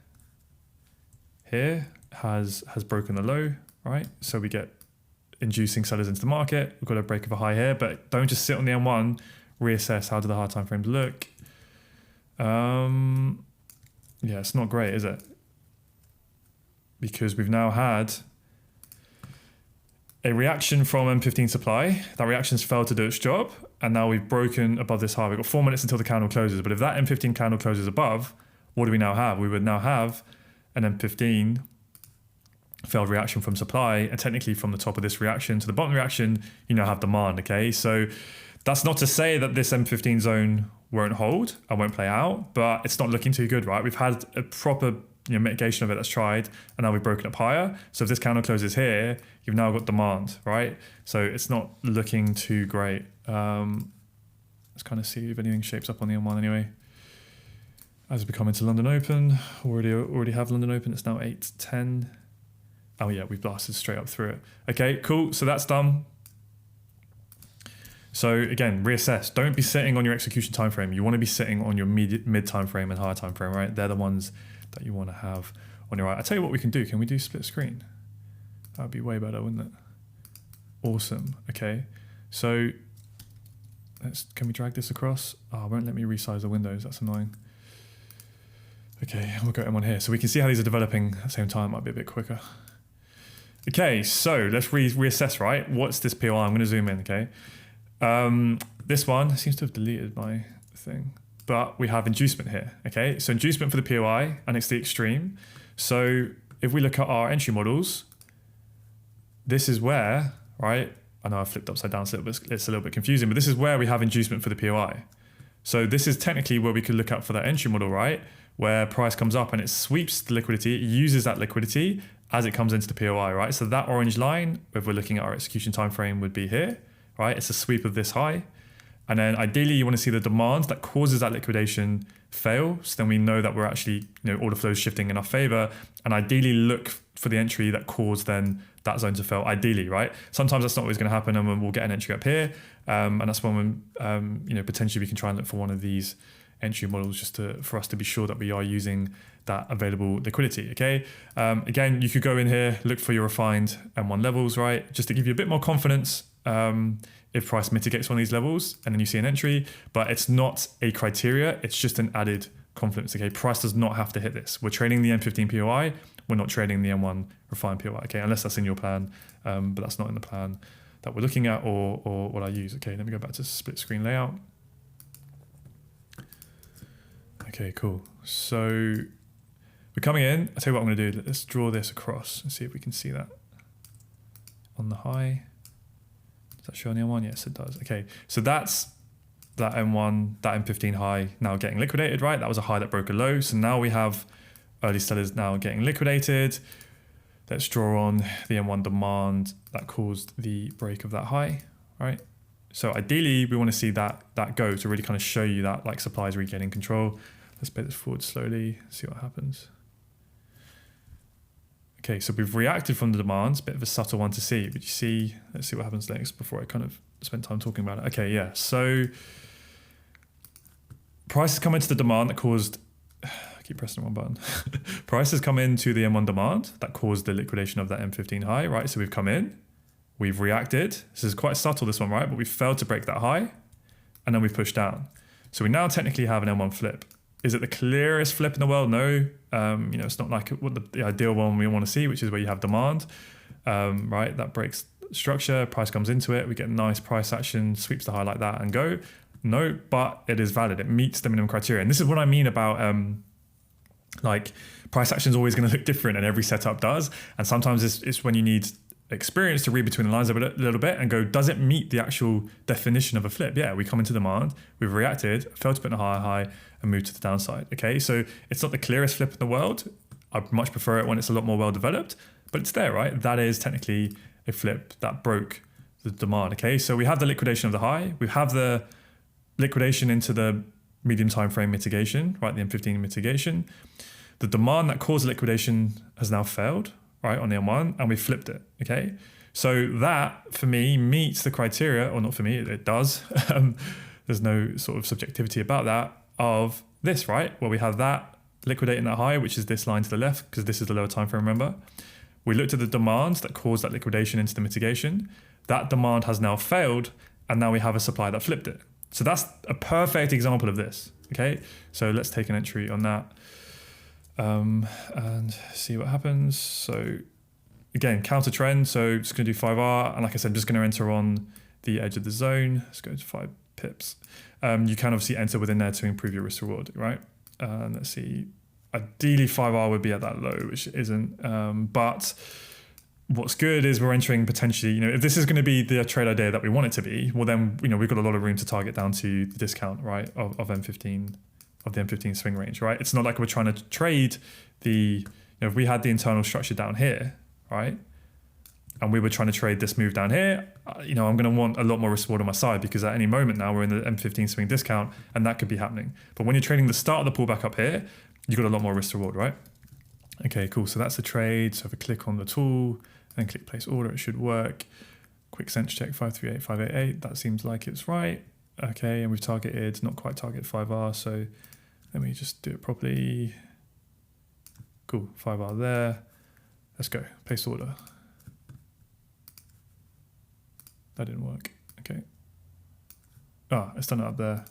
here has broken the low, right? So we get inducing sellers into the market. We've got a break of a high here, but don't just sit on the M1, reassess how do the hard time frames look. Yeah, it's not great, is it? Because we've now had a reaction from M15 supply. That reaction's failed to do its job, and now we've broken above this high. We've got 4 minutes until the candle closes, but if that M15 candle closes above, what do we now have? We would now have an M15 failed reaction from supply, and technically from the top of this reaction to the bottom reaction, you now have demand, okay? So that's not to say that this M15 zone won't hold and won't play out, but it's not looking too good, right? We've had a proper mitigation of it that's tried, and now we've broken up higher. So if this candle closes here, you've now got demand, right? So it's not looking too great. Let's kind of see if anything shapes up on the M1 anyway. As we come into London Open, already have London Open. It's now 8:10. Oh yeah, we've blasted straight up through it. Okay, cool. So that's done. So again, reassess. Don't be sitting on your execution time frame. You want to be sitting on your mid time frame and higher time frame, right? They're the ones that you want to have on your right. I'll tell you what we can do. Can we do split screen? That would be way better, wouldn't it? Awesome. Okay. So can we drag this across? Oh, it won't let me resize the windows. That's annoying. Okay, we'll go M1 here. So we can see how these are developing at the same time. Might be a bit quicker. Okay, so let's reassess, right? What's this POI? I'm going to zoom in, okay? This one seems to have deleted my thing, but we have inducement here, okay? So inducement for the POI, and it's the extreme. So if we look at our entry models, this is where, right? I know I flipped upside down, so it's a little bit confusing, but this is where we have inducement for the POI. So this is technically where we could look at for that entry model, right? Where price comes up and it sweeps the liquidity, it uses that liquidity as it comes into the POI, right? So that orange line, if we're looking at our execution time frame, would be here, right? It's a sweep of this high. And then ideally you want to see the demand that causes that liquidation fail. So then we know that we're actually, order flows shifting in our favor, and ideally look for the entry that caused then that zone to fail, ideally, right? Sometimes that's not always going to happen, and we'll get an entry up here. And that's when, potentially we can try and look for one of these entry models just for us to be sure that we are using that available liquidity, okay? Again, you could go in here, look for your refined M1 levels, right? Just to give you a bit more confidence if price mitigates one of these levels and then you see an entry, but it's not a criteria, it's just an added confidence, okay? Price does not have to hit this. We're trading the M15 POI, we're not trading the M1 refined POI, okay? Unless that's in your plan, but that's not in the plan that we're looking at or what I use. Okay, let me go back to split screen layout. Okay, cool. So we're coming in. I'll tell you what I'm going to do. Let's draw this across and see if we can see that on the high. Does that show on the M1? Yes, it does. Okay, so that's that M1, that M15 high now getting liquidated, right? That was a high that broke a low. So now we have early sellers now getting liquidated. Let's draw on the M1 demand that caused the break of that high, right? So ideally, we want to see that go to really kind of show you that like supply is regaining control. Let's play this forward slowly, see what happens. Okay, so we've reacted from the demands, bit of a subtle one to see, but you see, let's see what happens next before I kind of spend time talking about it. Okay, yeah, so price has come into the demand that caused, I keep pressing the wrong button. Price has come into the M1 demand that caused the liquidation of that M15 high, right? So we've come in, we've reacted. This is quite subtle, this one, right? But we failed to break that high, and then we've pushed down. So we now technically have an M1 flip. Is it the clearest flip in the world? No. It's not like what the ideal one we want to see, which is where you have demand, right? That breaks structure, price comes into it, we get a nice price action, sweeps the high like that and go. No, but it is valid. It meets the minimum criteria. And this is what I mean about like price action is always going to look different, and every setup does. And sometimes it's when you need experience to read between the lines a little bit and go, does it meet the actual definition of a flip? Yeah, we come into demand, we've reacted, failed to put in a higher high and moved to the downside. Okay, so it's not the clearest flip in the world. I'd much prefer it when it's a lot more well developed, but it's there, right? That is technically a flip that broke the demand. Okay, so we have the liquidation of the high, we have the liquidation into the medium time frame mitigation, right? The M15 mitigation. The demand that caused the liquidation has now failed, right, on the M1, and we flipped it, okay? So that, for me, meets the criteria, or not for me, it does. There's no sort of subjectivity about that, of this, right? Where we have that liquidating that high, which is this line to the left, because this is the lower time frame, remember? We looked at the demands that caused that liquidation into the mitigation. That demand has now failed, and now we have a supply that flipped it. So that's a perfect example of this, okay? So let's take an entry on that. And see what happens. So again, counter trend. So just going to do 5R. And like I said, I'm just going to enter on the edge of the zone. Let's go to 5 pips. You can obviously enter within there to improve your risk reward, right? Let's see. Ideally 5R would be at that low, which it isn't. But what's good is we're entering potentially, if this is going to be the trade idea that we want it to be, well then, we've got a lot of room to target down to the discount, right, of M15, of the M15 swing range, right? It's not like we're trying to trade the, if we had the internal structure down here, right, and we were trying to trade this move down here, I'm going to want a lot more risk reward on my side, because at any moment now we're in the M15 swing discount and that could be happening. But when you're trading the start of the pullback up here, you've got a lot more risk reward, right? Okay, cool. So that's the trade. So if I click on the tool and click place order, it should work. Quick sense check 538, 588. That seems like it's right. Okay, and we've targeted, not quite target 5R. So let me just do it properly. Cool, 5R there. Let's go, place order. That didn't work, okay. It's done it up there.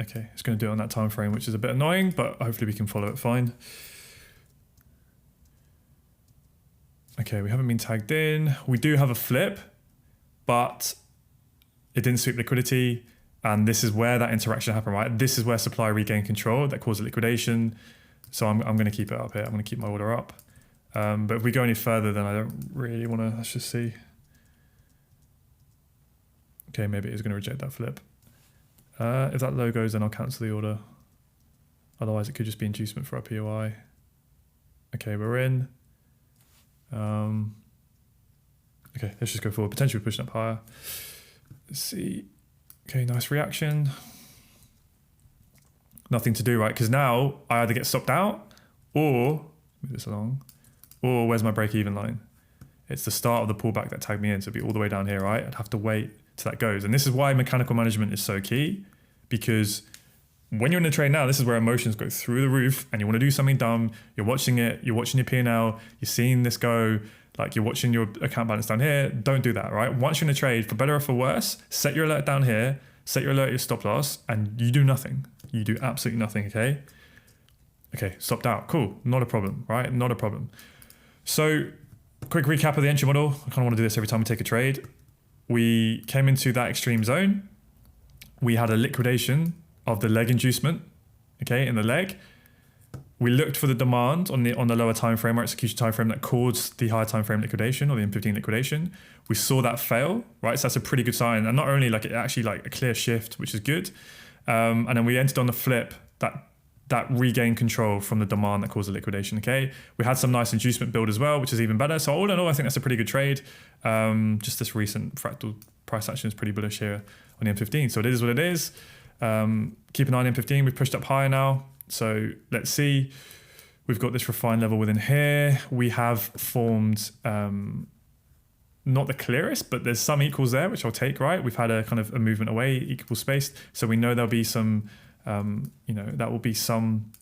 Okay, it's going to do it on that time frame, which is a bit annoying, but hopefully we can follow it fine. Okay, we haven't been tagged in. We do have a flip, but it didn't sweep liquidity, and this is where that interaction happened, right? This is where supply regained control that caused a liquidation. So I'm going to keep it up here. I'm going to keep my order up. But if we go any further, then I don't really want to. Let's just see. Okay, maybe it's going to reject that flip. If that low goes, then I'll cancel the order. Otherwise, it could just be inducement for our POI. Okay, we're in. Okay, let's just go forward. Potentially pushing up higher. Let's see. Okay, nice reaction. Nothing to do, right? Because now I either get stopped out or, move this along, or where's my break-even line? It's the start of the pullback that tagged me in, so it'd be all the way down here, right? I'd have to wait till that goes. And this is why mechanical management is so key, because when you're in a trade now, this is where emotions go through the roof and you want to do something dumb. You're watching it, you're watching your P&L, you're seeing this go, like you're watching your account balance down here. Don't do that, right? Once you're in a trade, for better or for worse, set your alert down here, set your alert, your stop loss, and you do nothing. You do absolutely nothing, okay? Okay, stopped out, cool, not a problem, right? Not a problem. So, quick recap of the entry model. I kind of want to do this every time we take a trade. We came into that extreme zone. We had a liquidation of the leg inducement, okay, in the leg. We looked for the demand on the lower time frame or execution time frame that caused the higher time frame liquidation or the M15 liquidation. We saw that fail, right? So that's a pretty good sign. And not only like it actually like a clear shift, which is good. And then we entered on the flip that regained control from the demand that caused the liquidation, okay? We had some nice inducement build as well, which is even better. So all in all, I think that's a pretty good trade. Just this recent fractal price action is pretty bullish here on the M15. So it is what it is. Keep an eye on M15. We've pushed up higher now. So let's see. We've got this refined level within here. We have formed not the clearest, but there's some equals there, which I'll take, right? We've had a kind of a movement away, equal spaced. So we know there'll be some, that will be some,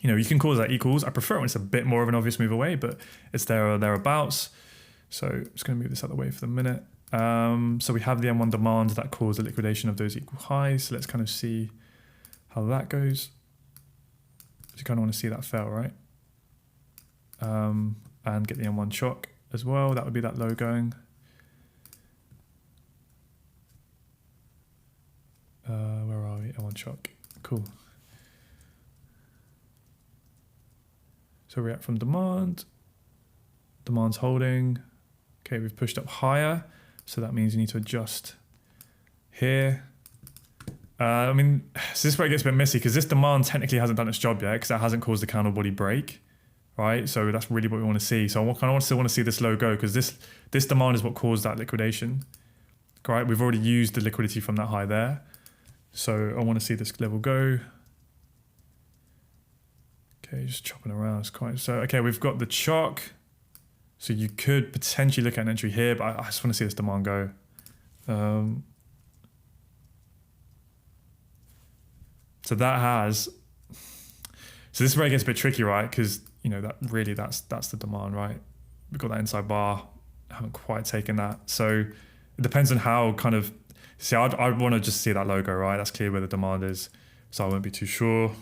you can call that equals. I prefer it when it's a bit more of an obvious move away, but it's there or thereabouts. So I'm just going to move this out of the way for the minute. So we have the M1 demand that caused the liquidation of those equal highs. So let's kind of see how that goes. You kind of want to see that fail, right? And get the M1 shock as well. That would be that low going. Where are we? M1 shock. Cool. So react from demand. Demand's holding. Okay, we've pushed up higher. So that means you need to adjust here. So this is where it gets a bit messy because this demand technically hasn't done its job yet because that hasn't caused the counter body break, right? So that's really what we want to see. So I kind of still want to see this low go because this demand is what caused that liquidation, right? We've already used the liquidity from that high there. So I want to see this level go. Okay, just chopping around. It's quite so. Okay, we've got the chalk. So you could potentially look at an entry here, but I just want to see this demand go. So this is where it gets a bit tricky, right? Because that's the demand, right? We've got that inside bar, haven't quite taken that. So it depends on how kind of, I'd want to just see that logo, right? That's clear where the demand is. so I won't be too sure.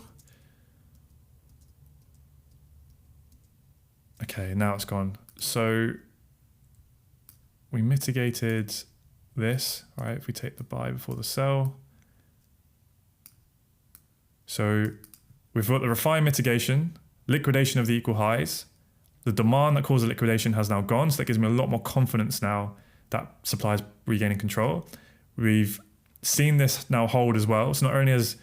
Okay, now it's gone. So we mitigated this, right? If we take the buy before the sell. So we've got the refine mitigation, liquidation of the equal highs. The demand that caused the liquidation has now gone, so that gives me a lot more confidence now that supply is regaining control. We've seen this now hold as well. So not only has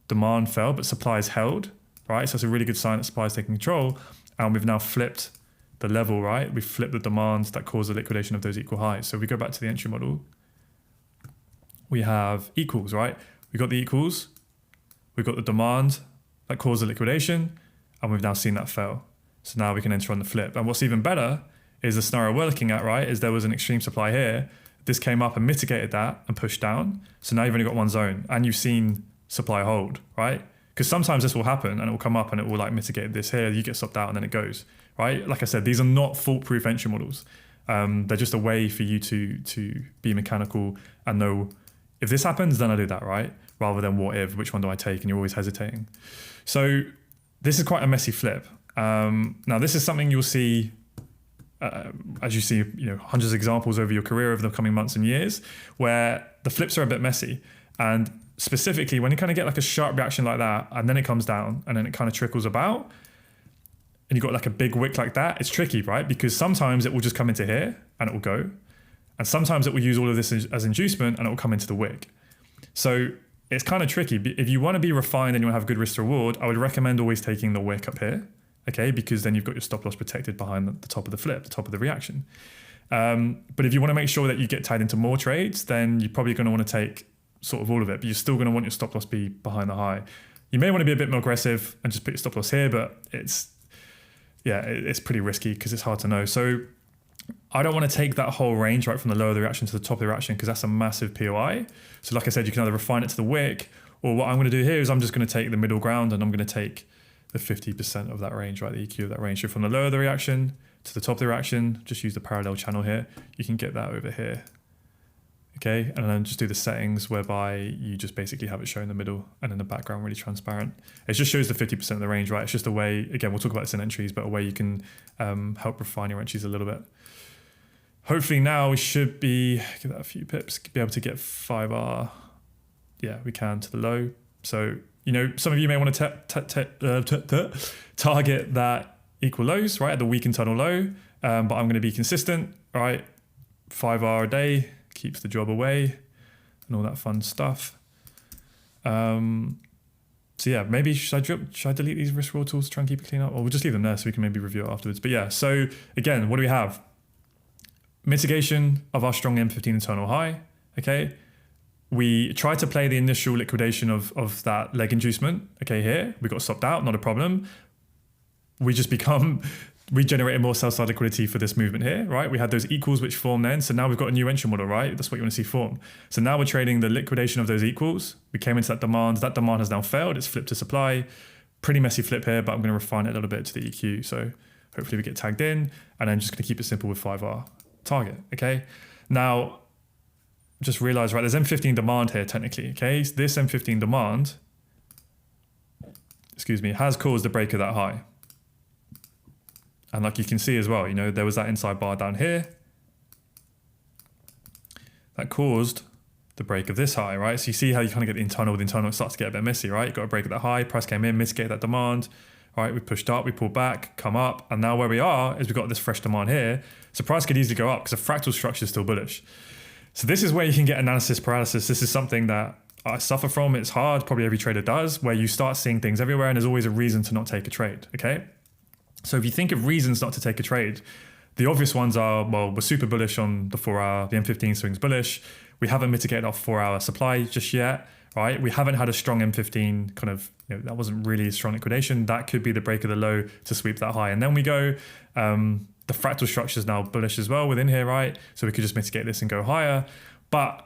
demand fell, but supply is held, right? So it's a really good sign that supply is taking control. And we've now flipped the level, right? We've flipped the demand that caused the liquidation of those equal highs. So if we go back to the entry model, we have equals, right? We've got the equals, we've got the demand that caused the liquidation, and we've now seen that fail. So now we can enter on the flip. And what's even better is the scenario we're looking at, right? Is there was an extreme supply here. This came up and mitigated that and pushed down. So now you've only got one zone and you've seen supply hold, right? Because sometimes this will happen and it will come up and it will like mitigate this here. You get stopped out and then it goes, right? Like I said, these are not foolproof entry models. They're just a way for you to be mechanical and know if this happens, then I do that, right? Rather than what if, which one do I take? And you're always hesitating. So this is quite a messy flip. Now this is something you'll see as you see, hundreds of examples over your career over the coming months and years, where the flips are a bit messy. And specifically, when you kind of get like a sharp reaction like that, and then it comes down, and then it kind of trickles about, and you've got like a big wick like that, it's tricky, right? Because sometimes it will just come into here, and it will go. And sometimes it will use all of this as inducement, and it will come into the wick. So it's kind of tricky. If you want to be refined and you want to have good risk to reward, I would recommend always taking the wick up here. Okay, because then you've got your stop loss protected behind the top of the flip, the top of the reaction. But if you want to make sure that you get tied into more trades, then you're probably going to want to take sort of all of it, but you're still going to want your stop loss be behind the high. You may want to be a bit more aggressive and just put your stop loss here, but it's pretty risky because it's hard to know. So I don't want to take that whole range right from the lower of the reaction to the top of the reaction because that's a massive POI. So like I said, you can either refine it to the wick, or what I'm going to do here is I'm just going to take the middle ground and I'm going to take the 50% of that range, right? The EQ of that range. So from the lower of the reaction to the top of the reaction, just use the parallel channel here. You can get that over here. Okay, and then just do the settings whereby you just basically have it show in the middle and in the background really transparent. It just shows the 50% of the range, right? It's just a way, again, we'll talk about this in entries, but a way you can help refine your entries a little bit. Hopefully now we should be, give that a few pips, be able to get 5R. Yeah, we can to the low. So, some of you may want to target that equal lows, right, at the weak internal low, but I'm going to be consistent, right? 5R a day keeps the job away and all that fun stuff. So yeah, maybe should I delete these risk reward tools to try and keep it clean up, or we'll just leave them there so we can maybe review it afterwards. But yeah, so again, what do we have? Mitigation of our strong M15 internal high, okay? We try to play the initial liquidation of that leg inducement. Okay, here we got stopped out, not a problem. We just regenerated more sell side liquidity for this movement here, right? We had those equals which form then. So now we've got a new entry model, right? That's what you want to see form. So now we're trading the liquidation of those equals. We came into that demand. That demand has now failed. It's flipped to supply. Pretty messy flip here, but I'm going to refine it a little bit to the EQ. So hopefully we get tagged in, and then just going to keep it simple with 5R target. Okay. Now, just realize, right, there's M15 demand here technically, okay? So this M15 demand, has caused the break of that high. And like you can see as well, there was that inside bar down here that caused the break of this high, right? So you see how you kind of get the internal with internal, it starts to get a bit messy, right? You've got to break at that high, price came in, mitigated that demand, right? We pushed up, we pulled back, come up, and now where we are is we've got this fresh demand here. So price could easily go up because the fractal structure is still bullish. So this is where you can get analysis paralysis. This is something that I suffer from. It's hard, probably every trader does, where you start seeing things everywhere and there's always a reason to not take a trade, okay? So if you think of reasons not to take a trade, the obvious ones are, well, we're super bullish on the 4-hour, the M15 swings bullish. We haven't mitigated our 4-hour supply just yet, right? We haven't had a strong M15 kind of, that wasn't really a strong liquidation. That could be the break of the low to sweep that high. And then we go, the fractal structure is now bullish as well within here, right? So we could just mitigate this and go higher. But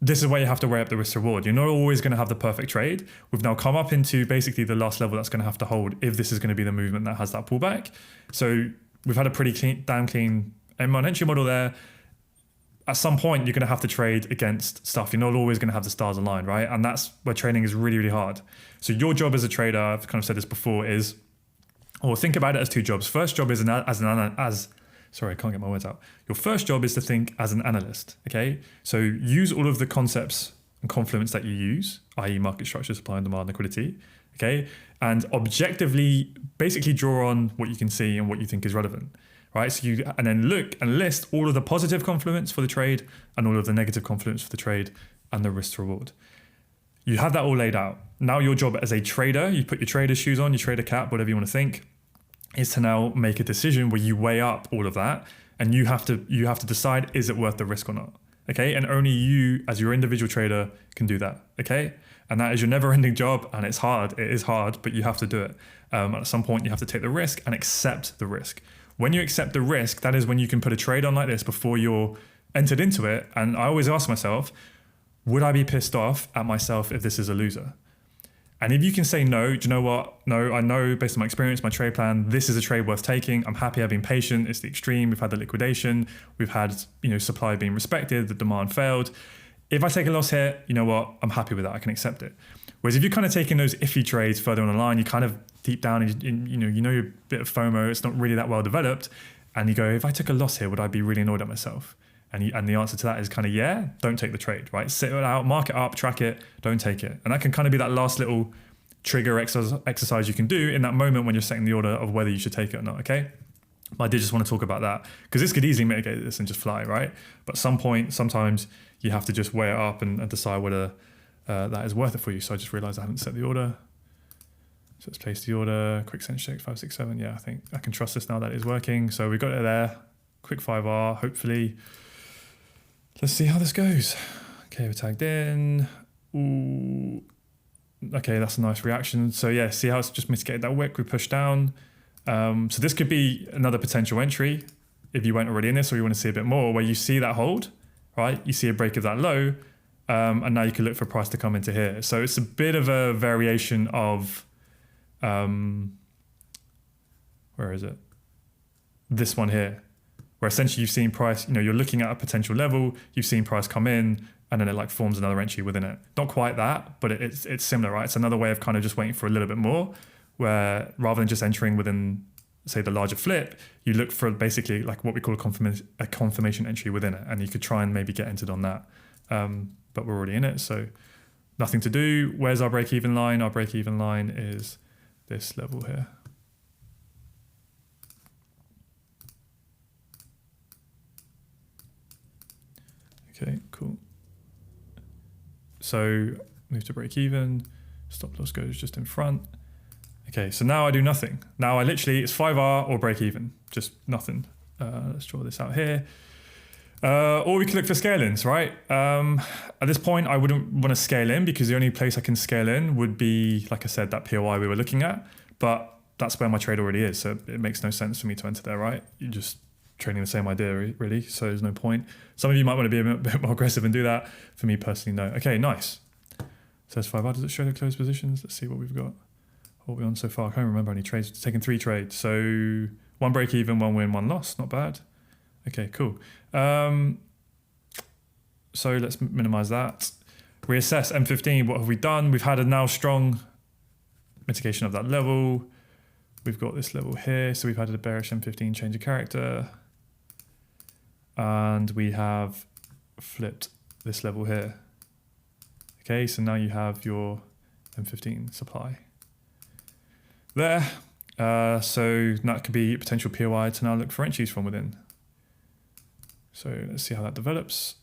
this is where you have to weigh up the risk reward. You're not always going to have the perfect trade. We've now come up into basically the last level that's going to have to hold if this is going to be the movement that has that pullback. So we've had a pretty damn clean M1 entry model there. at some point you're going to have to trade against stuff. You're not always going to have the stars aligned, right? And that's where trading is really, really hard. So your job as a trader, I've kind of said this before, is, or think about it as two jobs. First job is sorry, I can't get my words out. Your first job is to think as an analyst, okay? So use all of the concepts and confluence that you use, i.e. market structure, supply and demand, liquidity, okay? And objectively, basically draw on what you can see and what you think is relevant, right? So and then look and list all of the positive confluence for the trade and all of the negative confluence for the trade and the risk to reward. You have that all laid out. Now your job as a trader, you put your trader shoes on, your trader cap, whatever you want to think, is to now make a decision where you weigh up all of that, and you have to decide, is it worth the risk or not? Okay, and only you as your individual trader can do that. Okay, and that is your never-ending job, and it's hard. It is hard, but you have to do it. At some point, you have to take the risk and accept the risk. When you accept the risk, that is when you can put a trade on like this before you're entered into it. And I always ask myself, would I be pissed off at myself if this is a loser? And if you can say no, do you know what? No, I know based on my experience, my trade plan, this is a trade worth taking. I'm happy I've been patient. It's the extreme. We've had the liquidation. We've had, supply being respected. The demand failed. If I take a loss here, you know what? I'm happy with that. I can accept it. Whereas if you're kind of taking those iffy trades further on the line, you kind of deep down, you know you're a bit of FOMO. It's not really that well developed. And you go, if I took a loss here, would I be really annoyed at myself? And the answer to that is kind of, yeah, don't take the trade, right? Sit it out, mark it up, track it, don't take it. And that can kind of be that last little trigger exercise you can do in that moment when you're setting the order of whether you should take it or not, okay? But I did just want to talk about that because this could easily mitigate this and just fly, right? But at some point, sometimes you have to just weigh it up and decide whether that is worth it for you. So I just realized I haven't set the order. So let's place the order, quick sense check, 567. Yeah, I think I can trust this now that it's working. So we got it there, quick 5R, hopefully. Let's see how this goes. Okay, we're tagged in. Ooh. Okay, that's a nice reaction. So yeah, see how it's just mitigated that wick. We push down. So this could be another potential entry if you weren't already in this or you want to see a bit more, where you see that hold, right? You see a break of that low, and now you can look for price to come into here. So it's a bit of a variation of, where is it? This one here, where essentially you've seen price, you're looking at a potential level, you've seen price come in, and then it like forms another entry within it. Not quite that, but it's similar, right? It's another way of kind of just waiting for a little bit more, where rather than just entering within, say, the larger flip, you look for basically like what we call a confirmation entry within it, and you could try and maybe get entered on that. But we're already in it, so nothing to do. Where's our break-even line? Our break-even line is this level here. Okay, cool. So move to break even, stop loss goes just in front. Okay, so now I do nothing. Now it's 5R or break even, just nothing. Let's draw this out here. Or we can look for scale-ins, right? At this point, I wouldn't want to scale in because the only place I can scale in would be, like I said, that POI we were looking at, but that's where my trade already is. So it makes no sense for me to enter there, right? You're just trading the same idea, really. So there's no point. Some of you might want to be a bit more aggressive and do that. For me personally, no. Okay, nice. Says 5R. Does it show the closed positions? Let's see what we've got. What are we on so far? I can't remember any trades. It's taken 3 trades. So 1 break even, 1 win, 1 loss. Not bad. Okay, cool. So let's minimize that. Reassess M15. What have we done? We've had a now strong mitigation of that level. We've got this level here. So we've had a bearish M15 change of character. And we have flipped this level here. Okay, so now you have your M15 supply there. So that could be a potential POI to now look for entries from within. So let's see how that develops.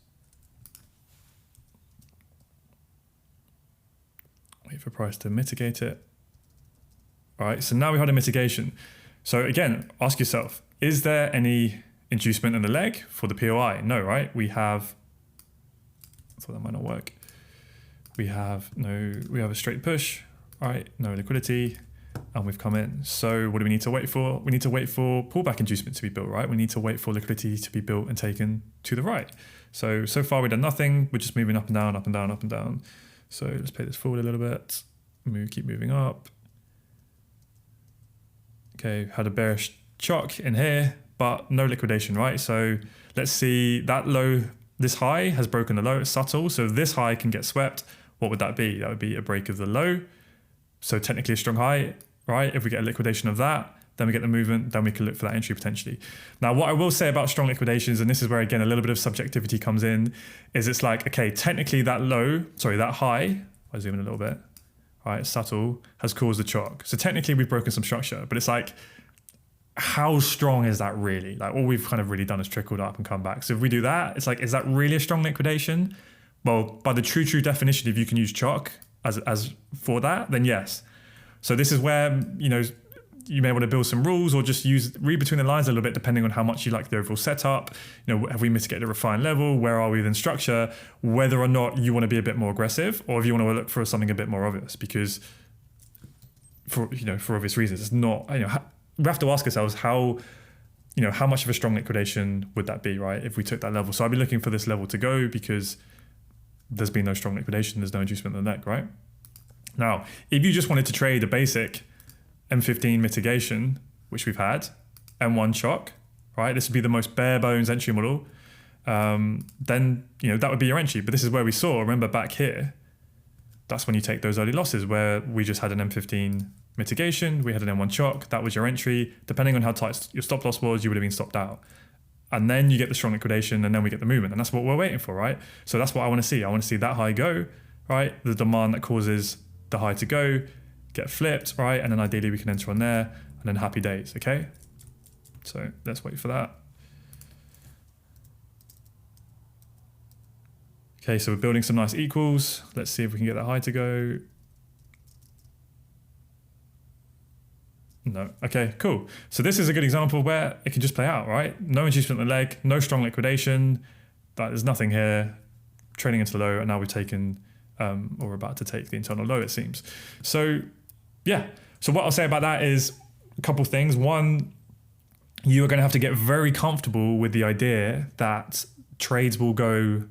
Wait for price to mitigate it. All right, so now we had a mitigation. So again, ask yourself, is there any inducement in the leg for the POI? No, right? We have, I thought that might not work. We have a straight push, all right? No liquidity, and we've come in. So what do we need to wait for? We need to wait for pullback inducement to be built, right? We need to wait for liquidity to be built and taken to the right. So far we've done nothing. We're just moving up and down, up and down, up and down. So let's play this forward a little bit. Keep moving up. Okay, had a bearish chock in here, but no liquidation, right? So let's see that low This high has broken the low, it's subtle. So if this high can get swept, what would that be? That would be a break of the low. So technically a strong high, right? If we get a liquidation of that, then we get the movement, then we can look for that entry potentially. Now, what I will say about strong liquidations, and this is where, again, a little bit of subjectivity comes in, is it's like, okay, technically that high, I'll zoom in a little bit, right, subtle, has caused a shock. So technically we've broken some structure, but it's like, how strong is that really? Like all we've kind of really done is trickled up and come back. So if we do that, it's like, is that really a strong liquidation? Well, by the true definition, if you can use chalk as for that, then yes. So this is where, you know, you may want to build some rules or just read between the lines a little bit, depending on how much you like the overall setup. You know, have we mitigated a refined level? Where are we within structure? Whether or not you want to be a bit more aggressive, or if you want to look for something a bit more obvious, because for obvious reasons, it's not, you know, we have to ask ourselves how much of a strong liquidation would that be, right? If we took that level. So I'd be looking for this level to go because there's been no strong liquidation. There's no inducement in the neck, right? Now, if you just wanted to trade a basic M15 mitigation, which we've had, M1 shock, right? This would be the most bare bones entry model. Then, you know, that would be your entry. But this is where we saw, remember back here, that's when you take those early losses where we just had an M15 mitigation, we had an M1 shock, that was your entry. Depending on how tight your stop loss was, you would have been stopped out. And then you get the strong liquidation and then we get the movement. And that's what we're waiting for, right? So that's what I want to see. I want to see that high go, right? The demand that causes the high to go, get flipped, right? And then ideally we can enter on there and then happy days, okay? So let's wait for that. Okay, so we're building some nice equals. Let's see if we can get that high to go. No, okay, cool. So this is a good example where it can just play out, right? No inducement in the leg, no strong liquidation. There's nothing here. Trading into the low, and now we've taken, or we're about to take the internal low, it seems. So yeah, so what I'll say about that is a couple things. One, you are going to have to get very comfortable with the idea that trades will go,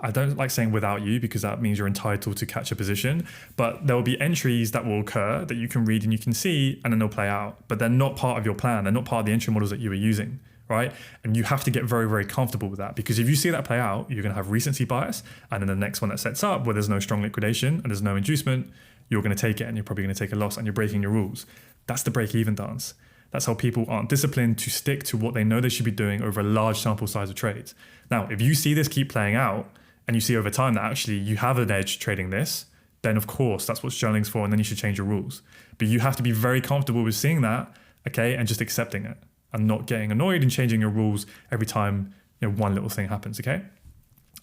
I don't like saying without you because that means you're entitled to catch a position, but there will be entries that will occur that you can read and you can see, and then they'll play out, but they're not part of your plan. They're not part of the entry models that you were using, right? And you have to get very, very comfortable with that, because if you see that play out, you're going to have recency bias. And then the next one that sets up where there's no strong liquidation and there's no inducement, you're going to take it and you're probably going to take a loss and you're breaking your rules. That's the break even dance. That's how people aren't disciplined to stick to what they know they should be doing over a large sample size of trades. Now, if you see this keep playing out and you see over time that actually you have an edge trading this, then of course that's what journaling's for, and then you should change your rules. But you have to be very comfortable with seeing that, okay, and just accepting it and not getting annoyed and changing your rules every time, you know, one little thing happens, okay?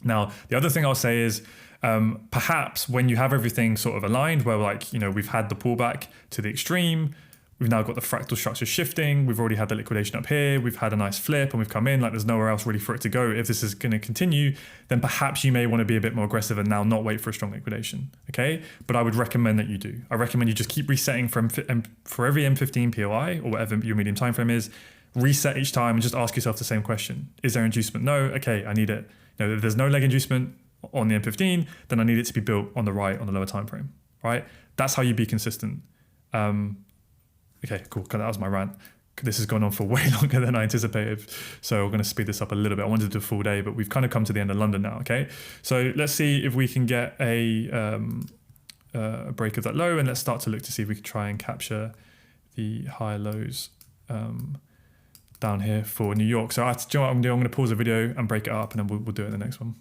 Now, the other thing I'll say is perhaps when you have everything sort of aligned, where like, you know, we've had the pullback to the extreme, we've now got the fractal structure shifting, we've already had the liquidation up here, we've had a nice flip and we've come in, like there's nowhere else really for it to go. If this is going to continue, then perhaps you may want to be a bit more aggressive and now not wait for a strong liquidation, okay? But I would recommend that you do. I recommend you just keep resetting for every M15 POI or whatever your medium time frame is, reset each time and just ask yourself the same question. Is there inducement? No, okay, I need it. You know, if there's no leg inducement on the M15, then I need it to be built on the right on the lower time frame, right? That's how you be consistent. Okay, cool. That was my rant. This has gone on for way longer than I anticipated. So we're going to speed this up a little bit. I wanted to do a full day, but we've kind of come to the end of London now, okay? So let's see if we can get a break of that low, and let's start to look to see if we can try and capture the high lows down here for New York. So do you know what I'm going to do? I'm going to pause the video and break it up, and then we'll do it in the next one.